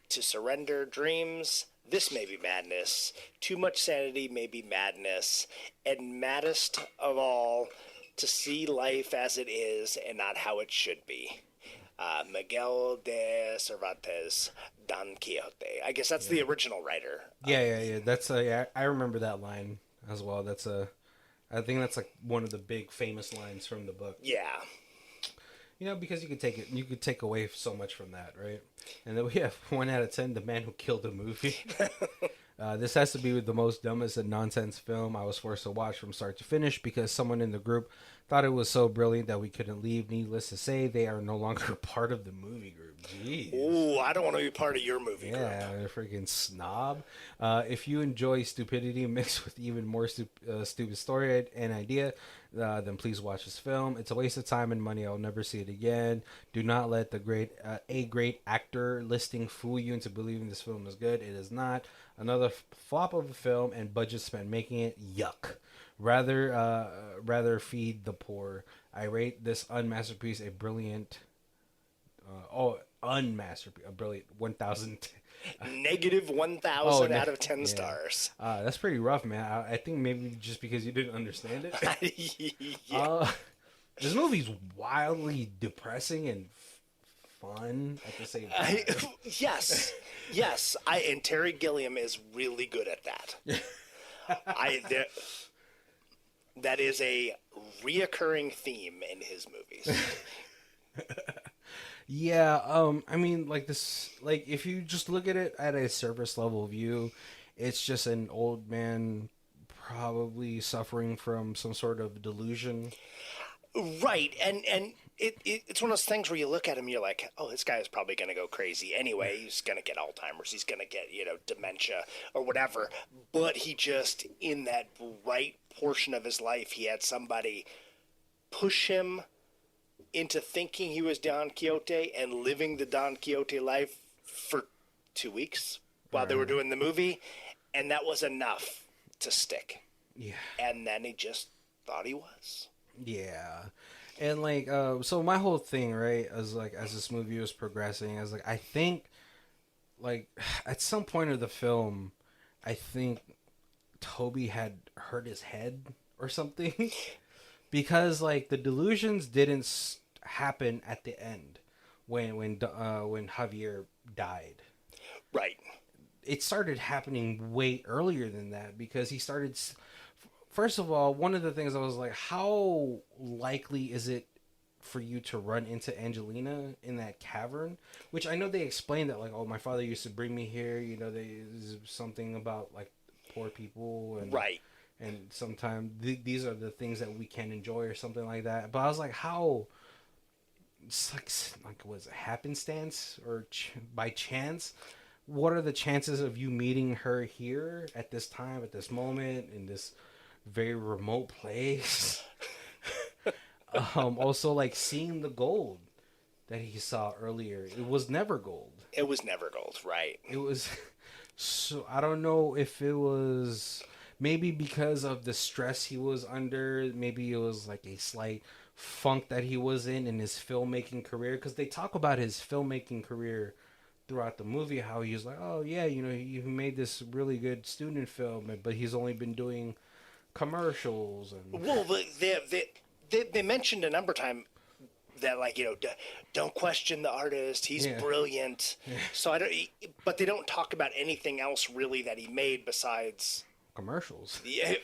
To surrender dreams, this may be madness. Too much sanity may be madness. And maddest of all, to see life as it is and not how it should be. Miguel de Cervantes, Don Quixote. I guess that's the original writer. Yeah. That's I remember that line as well. I think that's like one of the big famous lines from the book. Yeah. Because you could take away so much from that, right? And then we have 1 out of 10, The Man Who Killed a Movie. This has to be the most dumbest and nonsense film I was forced to watch from start to finish because someone in the group thought it was so brilliant that we couldn't leave. Needless to say, they are no longer part of the movie group. Jeez. Ooh, I don't want to be part of your movie group. Yeah, a freaking snob. If you enjoy stupidity mixed with even more stupid story and idea, then please watch this film. It's a waste of time and money. I'll never see it again. Do not let the great actor listing fool you into believing this film is good. It is not. Another flop of a film and budget spent making it. Yuck. Rather feed the poor. I rate this unmasterpiece a brilliant. A brilliant 1,000. Negative 1,000 out of 10 stars. That's pretty rough, man. I think maybe just because you didn't understand it. Yeah. This movie's wildly depressing and fun at the same time. Yes. And Terry Gilliam is really good at that. That is a reoccurring theme in his movies. Yeah, I mean, like this, like if you just look at it at a surface level view, it's just an old man probably suffering from some sort of delusion. Right, and it's one of those things where you look at him, you're like, oh, this guy is probably going to go crazy anyway. He's going to get Alzheimer's. He's going to get, dementia or whatever. But he just, in that right portion of his life, he had somebody push him into thinking he was Don Quixote and living the Don Quixote life for 2 weeks while they were doing the movie. And that was enough to stick. Yeah. And then he just thought he was. Yeah. And like so my whole thing, right, as this movie was progressing, I think like at some point of the film I think Toby had hurt his head or something because like the delusions didn't happen at the end when Javier died. Right. It started happening way earlier than that because he started. First of all, one of the things I was like, how likely is it for you to run into Angelina in that cavern? Which I know they explained that, like, oh, my father used to bring me here. There's something about, like, poor people. And, right. And sometimes these are the things that we can enjoy or something like that. But I was like, how? It's like was it happenstance or by chance? What are the chances of you meeting her here at this time, at this moment, in this very remote place? Also, like seeing the gold that he saw earlier, it was never gold. It was never gold, right? It was. So I don't know if it was maybe because of the stress he was under. Maybe it was like a slight funk that he was in his filmmaking career, because they talk about his filmmaking career throughout the movie, how he was like, oh yeah, he made this really good student film, but he's only been doing commercials. And well, they mentioned a number of times that, like, don't question the artist, he's brilliant. So but they don't talk about anything else really that he made besides commercials.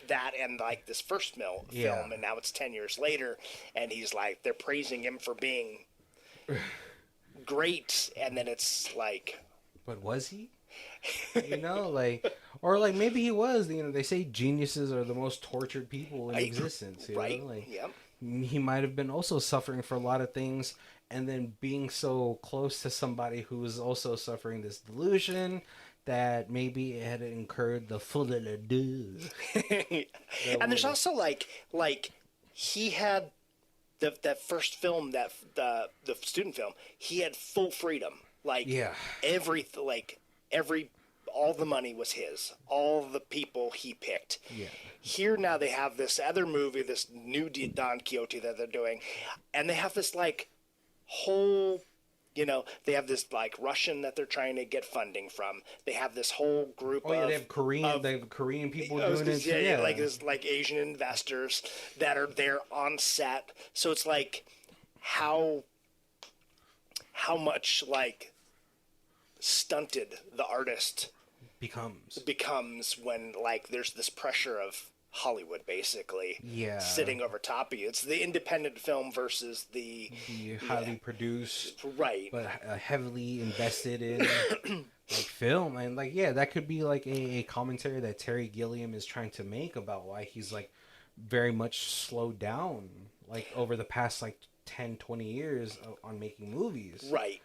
That and like this first film, and now it's 10 years later, and he's like, they're praising him for being great, and then it's like, but was he? Or like maybe he was. They say geniuses are the most tortured people in existence. Right. He might have been also suffering for a lot of things, and then being so close to somebody who was also suffering this delusion that maybe it had incurred the full de la deux. And there's also like he had that first film, that the student film, he had full freedom. Like every all the money was his. All the people he picked. Yeah. Here now they have this other movie, this new Don Quixote that they're doing, and they have this like whole, they have this like Russian that they're trying to get funding from. They have this whole group. Oh yeah, they have Korean people doing it. Yeah, like this like Asian investors that are there on set. So it's like how much like stunted the artist becomes when like there's this pressure of Hollywood basically sitting over top of you. It's the independent film versus the highly produced, right, but heavily invested in like film. And like that could be like a commentary that Terry Gilliam is trying to make about why he's like very much slowed down like over the past like 10-20 years on making movies, right?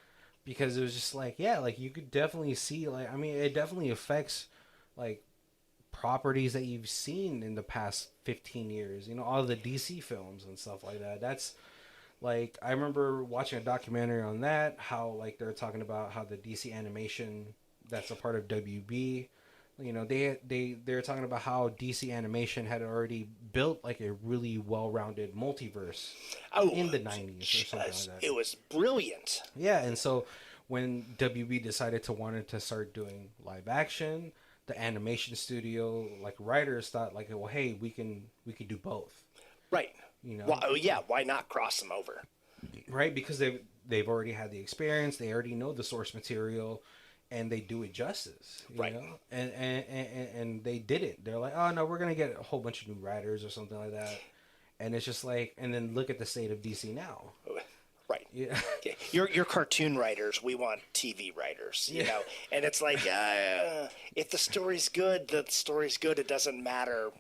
Because it was just like like you could definitely see like, I mean, it definitely affects like properties that you've seen in the past 15 years, all the DC films and stuff like that. That's like, I remember watching a documentary on that, how like they're talking about how the DC animation that's a part of WB, they're talking about how DC animation had already built like a really well-rounded multiverse in the 90s or something like that. It was brilliant. Yeah, and so when WB decided to start doing live action, the animation studio like writers thought like, well, hey, we can do both, right? Well, why not cross them over, right? Because they've already had the experience, they already know the source material, and they do it justice, you know? And they did it. They're like, oh no, we're gonna get a whole bunch of new writers or something like that, and it's just like, and then look at the state of DC now. Right. Yeah. You're cartoon writers. We want TV writers. You know, and it's like, if the story's good, the story's good. It doesn't matter.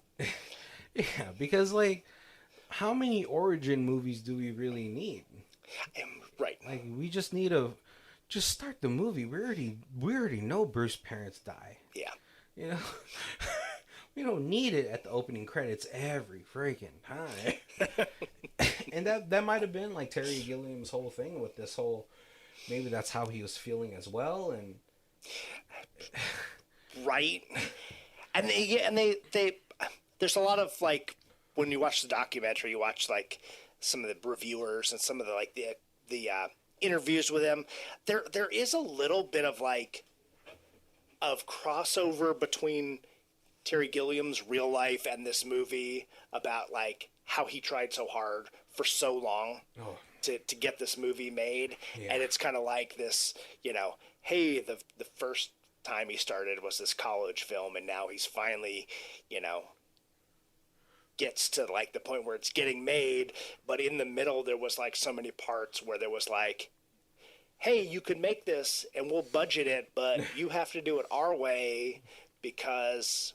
Yeah, because like, how many origin movies do we really need? Right. Like, we just need just start the movie. We already know Bruce's parents die. Yeah. We don't need it at the opening credits every freaking time. And that might have been like Terry Gilliam's whole thing with this whole, maybe that's how he was feeling as well. And right. And they there's a lot of like, when you watch the documentary, you watch like some of the reviewers and some of the like the interviews with him. There is a little bit of like of crossover between Terry Gilliam's real life and this movie, about like how he tried so hard for so long to get this movie made. Yeah. And it's kind of like this, hey, the first time he started was this college film, and now he's finally, gets to like the point where it's getting made. But in the middle, there was like so many parts where there was like, hey, you could make this and we'll budget it, but you have to do it our way, because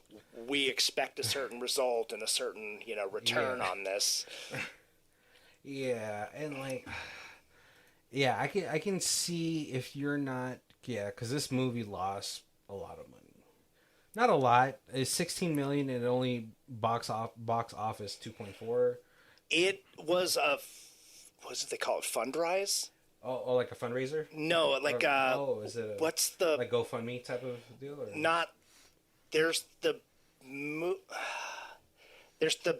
we expect a certain result and a certain, return on this. Yeah, and like, yeah, I can see if you're not, because this movie lost a lot of money. Not a lot. It's 16 million and it only box office 2.4. It was what did they call it? Fundraise? Oh, like a fundraiser? No, like is it what's the like GoFundMe type of deal? Or? Not. There's the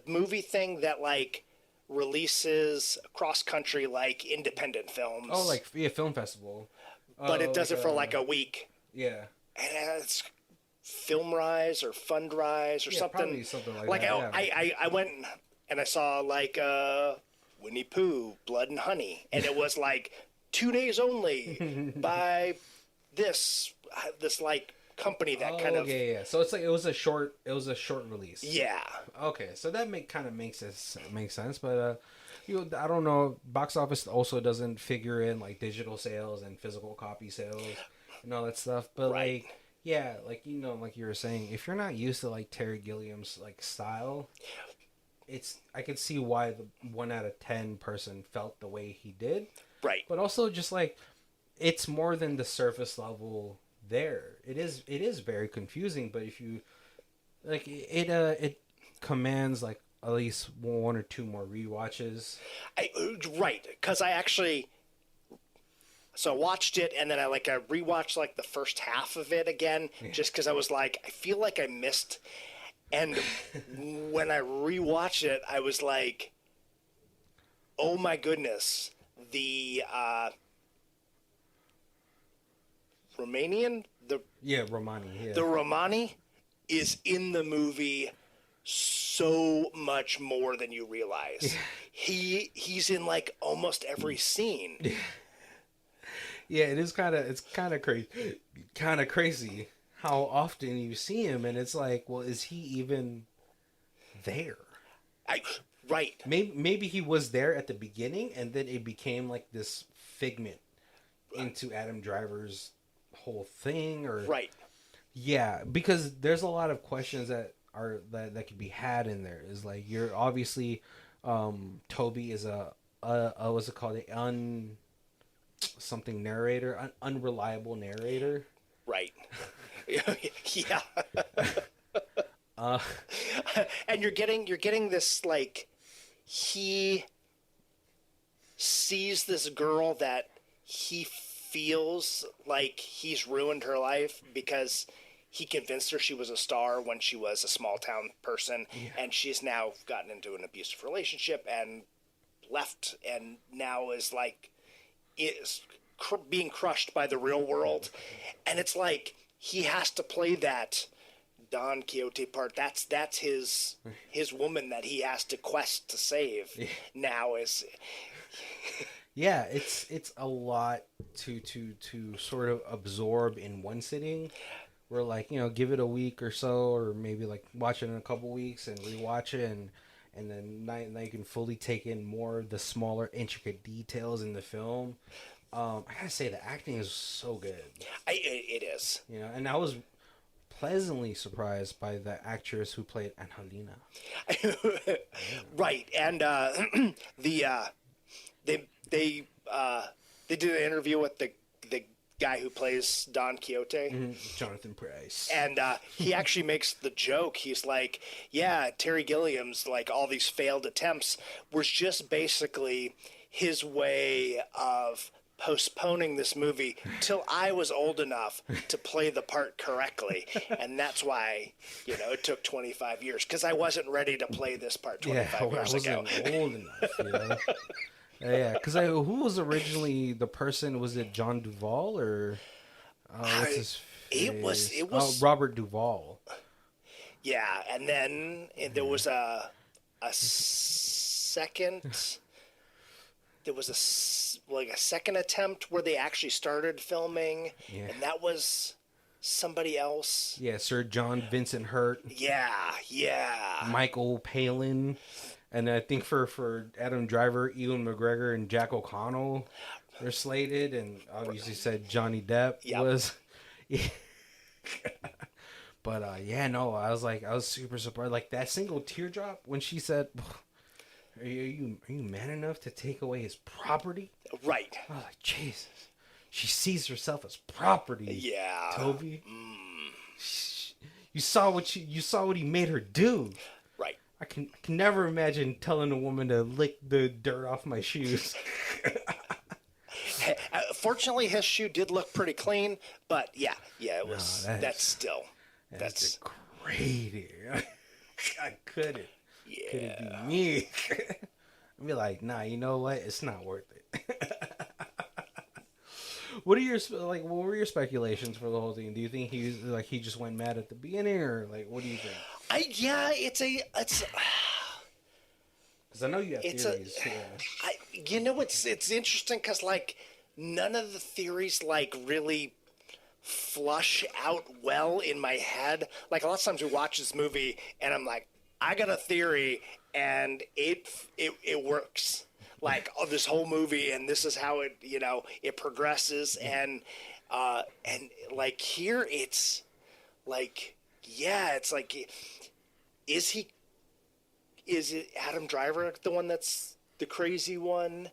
movie thing that like releases cross country like independent films. Oh, like film festival. But it does it for like a week. Yeah. And it's Filmrise or Fundrise or something. Probably something like that. I went and I saw like Winnie Pooh, Blood and Honey, and it was like 2 days only by this like company that kind of So it's like it was a short release. Yeah. Okay, so that makes sense, but I don't know. Box office also doesn't figure in like digital sales and physical copy sales and all that stuff. But like, yeah, like like you were saying, if you're not used to like Terry Gilliam's like style, I could see why the 1 out of 10 person felt the way he did. Right. But also just like, it's more than the surface level there. It is very confusing, but if you like it commands like at least one or two more rewatches. Right, because I actually so I watched it and then I rewatched like the first half of it again just because I was like I feel like I missed. And when I rewatched it, I was like, oh my goodness, the Romanian Romani. Yeah. the Romani is in the movie so much more than you realize. He's in like almost every scene. Yeah, it's kind of crazy how often you see him, and it's like, well, is he even there? Right. Maybe he was there at the beginning, and then it became like this figment into Adam Driver's whole thing, or right. Yeah, because there's a lot of questions that could be had in there. Is like you're obviously, Toby is a what's it called, something narrator, unreliable narrator. Right. Yeah. Uh, and you're getting this like he sees this girl that he feels like he's ruined her life because he convinced her she was a star when she was a small town person, and she's now gotten into an abusive relationship and left, and now is being crushed by the real world, and it's like he has to play that Don Quixote part. That's his woman that he has to quest to save. Now is. Yeah, it's a lot to sort of absorb in one sitting. We're like, give it a week or so, or maybe like watch it in a couple weeks and rewatch it, and then now you can fully take in more of the smaller, intricate details in the film. I gotta say, the acting is so good. It is. And I was pleasantly surprised by the actress who played Angelina. Right, and they did an interview with the guy who plays Don Quixote, Jonathan Pryce, and he actually makes the joke. He's like, "Yeah, Terry Gilliam's like all these failed attempts was just basically his way of postponing this movie till I was old enough to play the part correctly, and that's why it took 25 years because I wasn't ready to play this part 25 years ago. I wasn't old enough, Yeah, because who was originally the person? Was it John Duvall or what's his face? It was Robert Duvall. Yeah, and then there was a second. There was a second attempt where they actually started filming, and that was somebody else. Yeah, Sir John Vincent Hurt. Yeah. Michael Palin. And I think for Adam Driver, Ewan McGregor, and Jack O'Connell, they're slated, and obviously said Johnny Depp was. Yeah. But I was super surprised. Like that single teardrop when she said, "Are you man enough to take away his property?" Right. I was like, Jesus, she sees herself as property. Yeah. Toby. You saw what he made her do. Right. I can never imagine telling a woman to lick the dirt off my shoes. Fortunately, his shoe did look pretty clean, but it was. That's crazy. I couldn't. Yeah. Could it be me? I'd be like, nah. You know what? It's not worth it. What were your speculations for the whole thing? Do you think he just went mad at the beginning, or like what do you think? It's because I know you have theories. It's interesting because like none of the theories like really flush out well in my head. Like a lot of times we watch this movie and I'm like, I got a theory and it works. Like this whole movie, and this is how it progresses, and like here it's like it's like is it Adam Driver the one that's the crazy one?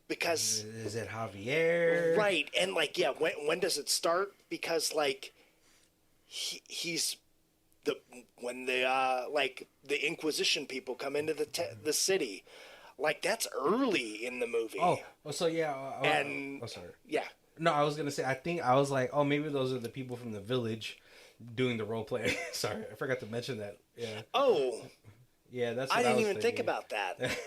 because is it Javier? right, and like yeah, when does it start? Because like he's the when the like the Inquisition people come into the city, like that's early in the movie. So yeah, and sorry. yeah, No, I was gonna say. I think I was like, oh, maybe those are the people from the village doing the role play. Sorry, I forgot to mention that. Yeah. oh, Yeah, that's. I What didn't was even think thinking. about that.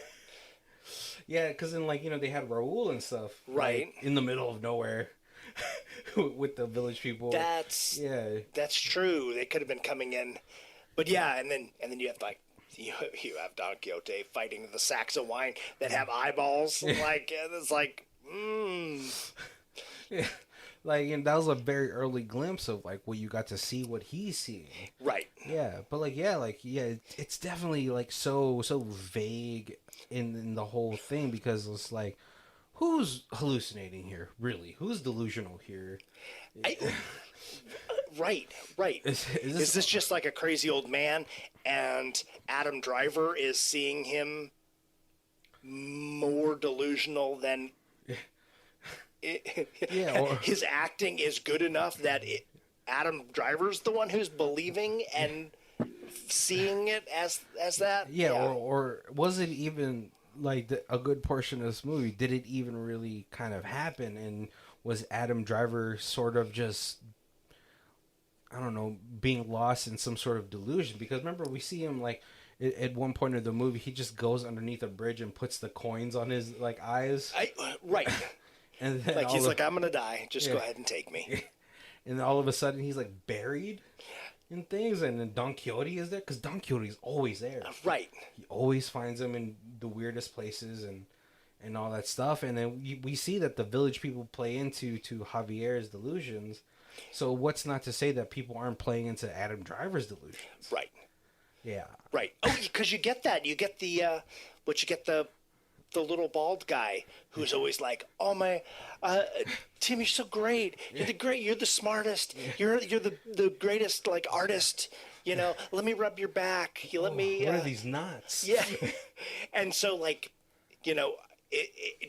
Yeah, because then they had Raul and stuff, Right. like, in the middle of nowhere, with the village people. That's true. They could have been coming in, but yeah, and then you have like you have Don Quixote fighting the sacks of wine that have eyeballs. Like it's like, Yeah, like, and that was a very early glimpse of like what you got to see what he's seeing. right. Yeah, but it's definitely like so vague in the whole thing, because it's like, who's hallucinating here? Really, who's delusional here? Right. Is this just like a crazy old man, and Adam Driver is seeing him more delusional than? His acting is good enough that Adam Driver's the one who's believing and seeing it as that. Yeah, or was it even like a good portion of this movie? Did it even really kind of happen? And was Adam Driver sort of just, I don't know, being lost in some sort of delusion? Because remember, we see him like at one point of the movie, he just goes underneath a bridge and puts the coins on his like eyes. Right. And then like he's like, I'm gonna die. Just go ahead and take me. And then all of a sudden, he's like buried in things, and then Don Quixote is there, because Don Quixote is always there. Right. He always finds him in the weirdest places and all that stuff. And then we see that the village people play into Javier's delusions. So what's not to say that people aren't playing into Adam Driver's delusions? Right. Yeah. Right. Oh, because you get that. You get the the little bald guy who's always like, "Oh my, Tim, you're so great. You're the smartest. You're the greatest like artist. You know, let me rub your back. You let me. What are these knots? Yeah." And so like, do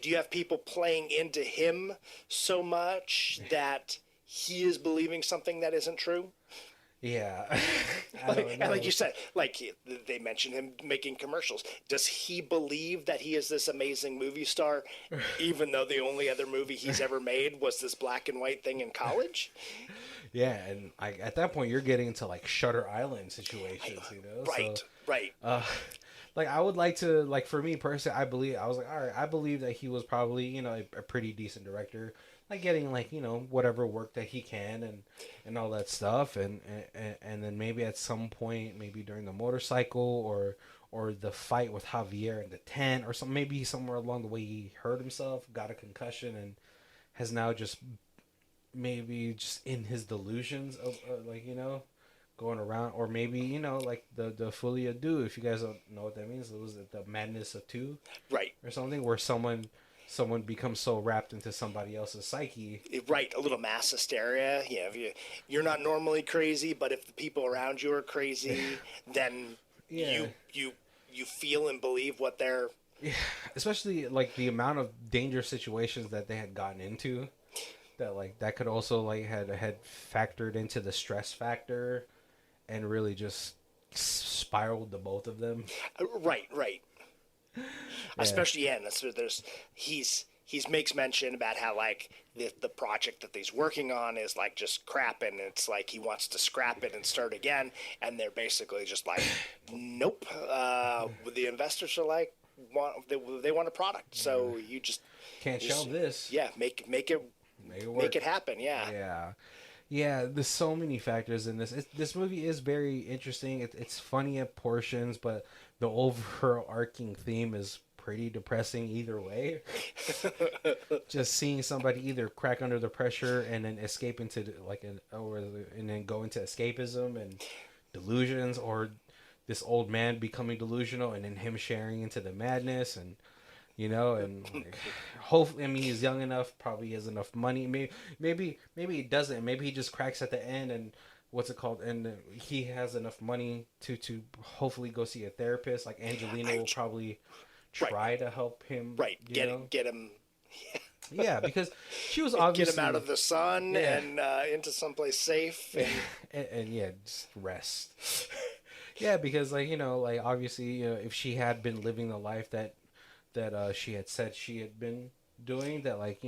you have people playing into him so much that he is believing something that isn't true? Yeah. And like you said, like they mentioned him making commercials. Does he believe that he is this amazing movie star, even though the only other movie he's ever made was this black and white thing in college? Yeah, and at that point, you're getting into like Shutter Island situations, Right, so, right. Like, I would like to, like, for me personally, I was like, all right, I believe that he was probably, a pretty decent director, like getting like, whatever work that he can and all that stuff, and then maybe at some point, maybe during the motorcycle or the fight with Javier in the tent or something, maybe somewhere along the way he hurt himself, got a concussion, and has now just maybe just in his delusions of going around, or maybe like the folie à deux, if you guys don't know what that means. It was the madness of two, right, or something, where someone becomes so wrapped into somebody else's psyche, right? A little mass hysteria. Yeah, you're not normally crazy, but if the people around you are crazy, then you feel and believe what they're. Yeah, especially like the amount of dangerous situations that they had gotten into, that could also like had factored into the stress factor, and really just spiraled the both of them. Right. Yeah. Especially, and he's makes mention about how like the project that he's working on is like just crap, and it's like he wants to scrap it and start again, and they're basically just like, nope. The investors are like, they want a product, so you just can't shelve this. Yeah, make it happen. Yeah, there's so many factors in this. This movie is very interesting. It's funny at portions, but the overarching theme is pretty depressing either way. Just seeing somebody either crack under the pressure and then escape into and then go into escapism and delusions, or this old man becoming delusional and then him sharing into the madness, and and hopefully, I mean, he's young enough, probably has enough money. Maybe he doesn't. Maybe he just cracks at the end, and and he has enough money to hopefully go see a therapist. Like Angelina will probably try to help him. Right. Get him Yeah, because she was Get obviously him out of the sun and into someplace safe. and yeah, just rest. Yeah, because like like obviously if she had been living the life that she had said she had been doing, that like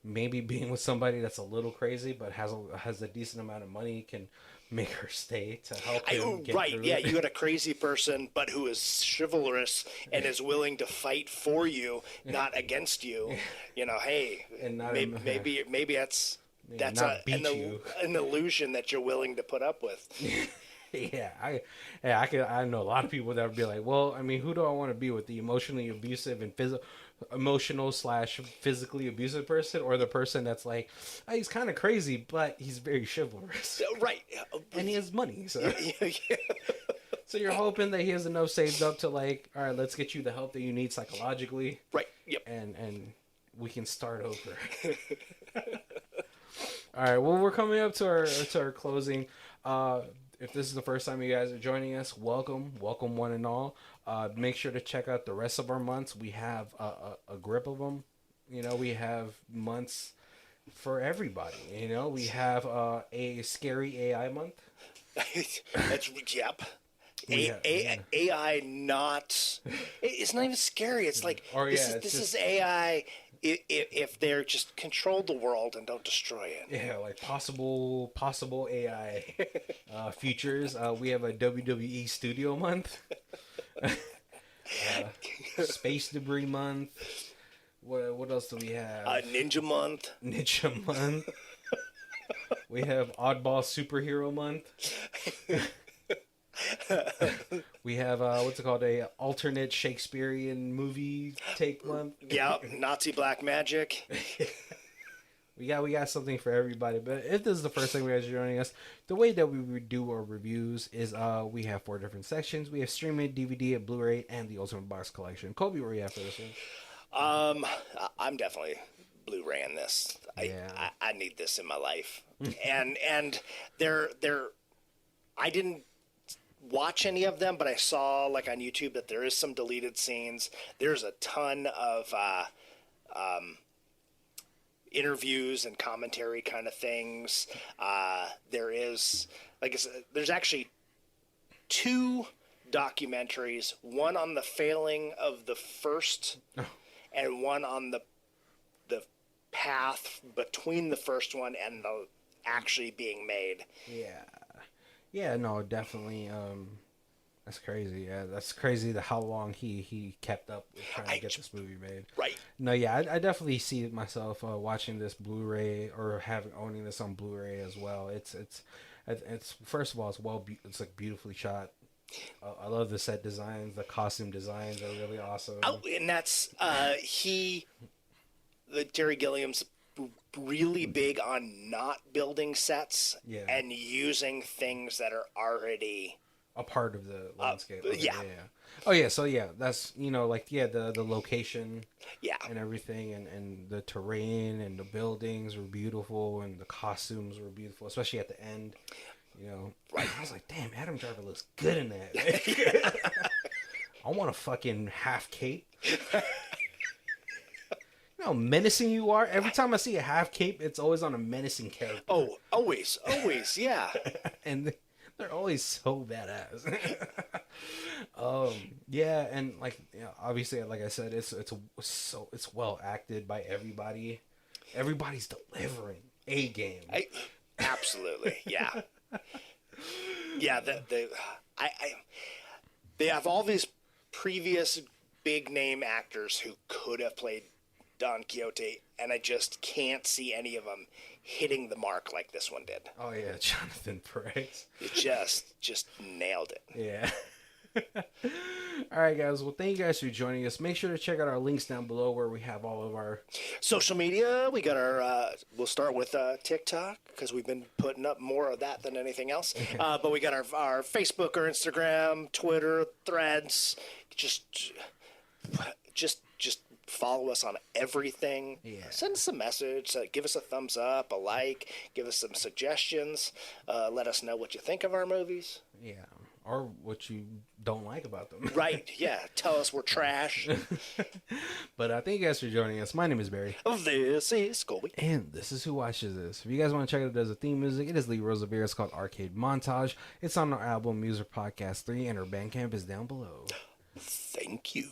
maybe being with somebody that's a little crazy but has a decent amount of money can make her stay to help him get Right, through yeah, it. you got a crazy person, but who is chivalrous and is willing to fight for you, not against you. Hey, And not maybe that's not beat you. an illusion that you're willing to put up with. Yeah, I know a lot of people that would be like, well, I mean, who do I want to be with, the emotionally abusive and emotional / physically abusive person, or the person that's like, oh, he's kind of crazy, but he's very chivalrous, Right? and he has money, so Yeah. so you're hoping that he has enough saved up to like, all right, let's get you the help that you need psychologically, Right. Yep. and we can start over. All right, well, we're coming up to our closing. If this is the first time you guys are joining us, welcome one and all. Make sure to check out the rest of our months. We have a grip of them. We have months for everybody. We have a scary AI month. That's yep. AI not. It's not even scary. It's like this is AI. If they're just control the world and don't destroy it. Yeah, like possible AI features. We have a WWE Studio month, space debris month. What else do we have? Ninja month. Ninja month. We have oddball superhero month. We have what's it called, a alternate Shakespearean movie take month. Yeah, Nazi black magic. we got something for everybody. But if this is the first time you guys are joining us, the way that we do our reviews is we have 4 different sections. We have streaming, DVD, and Blu-ray, and the Ultimate Box Collection. Kobe, where are you at for this one? I'm definitely Blu-raying this. Yeah. I need this in my life. and they're I didn't watch any of them, but I saw like on YouTube that there is some deleted scenes. There's a ton of interviews and commentary kind of things. There is, like I said, there's actually 2 documentaries, one on the failing of the first and one on the path between the first one and the actually being made. Yeah, no, definitely. That's crazy. Yeah, that's crazy. How long he kept up with trying to get this movie made. Right. No, yeah, I definitely see myself watching this Blu-ray or owning this on Blu-ray as well. It's first of all, it's like beautifully shot. I love the set designs. The costume designs are really awesome. Oh, and that's Terry Gilliam's really big on not building sets and using things that are already a part of the landscape. Yeah. Oh yeah, so yeah, that's the location and everything, and the terrain and the buildings were beautiful, and the costumes were beautiful, especially at the end. Right. I was like, damn, Adam Driver looks good in that. I want a fucking half cape. You know how menacing you are? Every time I see a half cape, it's always on a menacing character. Oh, always, yeah. And they're always so badass. Yeah, and obviously, like I said, it's well acted by everybody. Everybody's delivering a game. Absolutely, yeah. Yeah, they have all these previous big name actors who could have played Don Quixote, and I just can't see any of them hitting the mark like this one did. Oh yeah, Jonathan Price. It just nailed it. Yeah. All right, guys. Well, thank you guys for joining us. Make sure to check out our links down below where we have all of our social media. We got our. We'll start with TikTok because we've been putting up more of that than anything else. But we got our Facebook or Instagram, Twitter, Threads. Just follow us on everything. Yeah. Send us a message. Give us a thumbs up, a like. Give us some suggestions. Let us know what you think of our movies. Yeah. or what you don't like about them. Right, yeah. Tell us we're trash. But thank you guys for joining us. My name is Barry. This is Colby. And this is Who Watches This. If you guys want to check it out as a theme music, it is Lee Rosevere. It's called Arcade Montage. It's on our album Music Podcast 3, and our Bandcamp is down below. Thank you.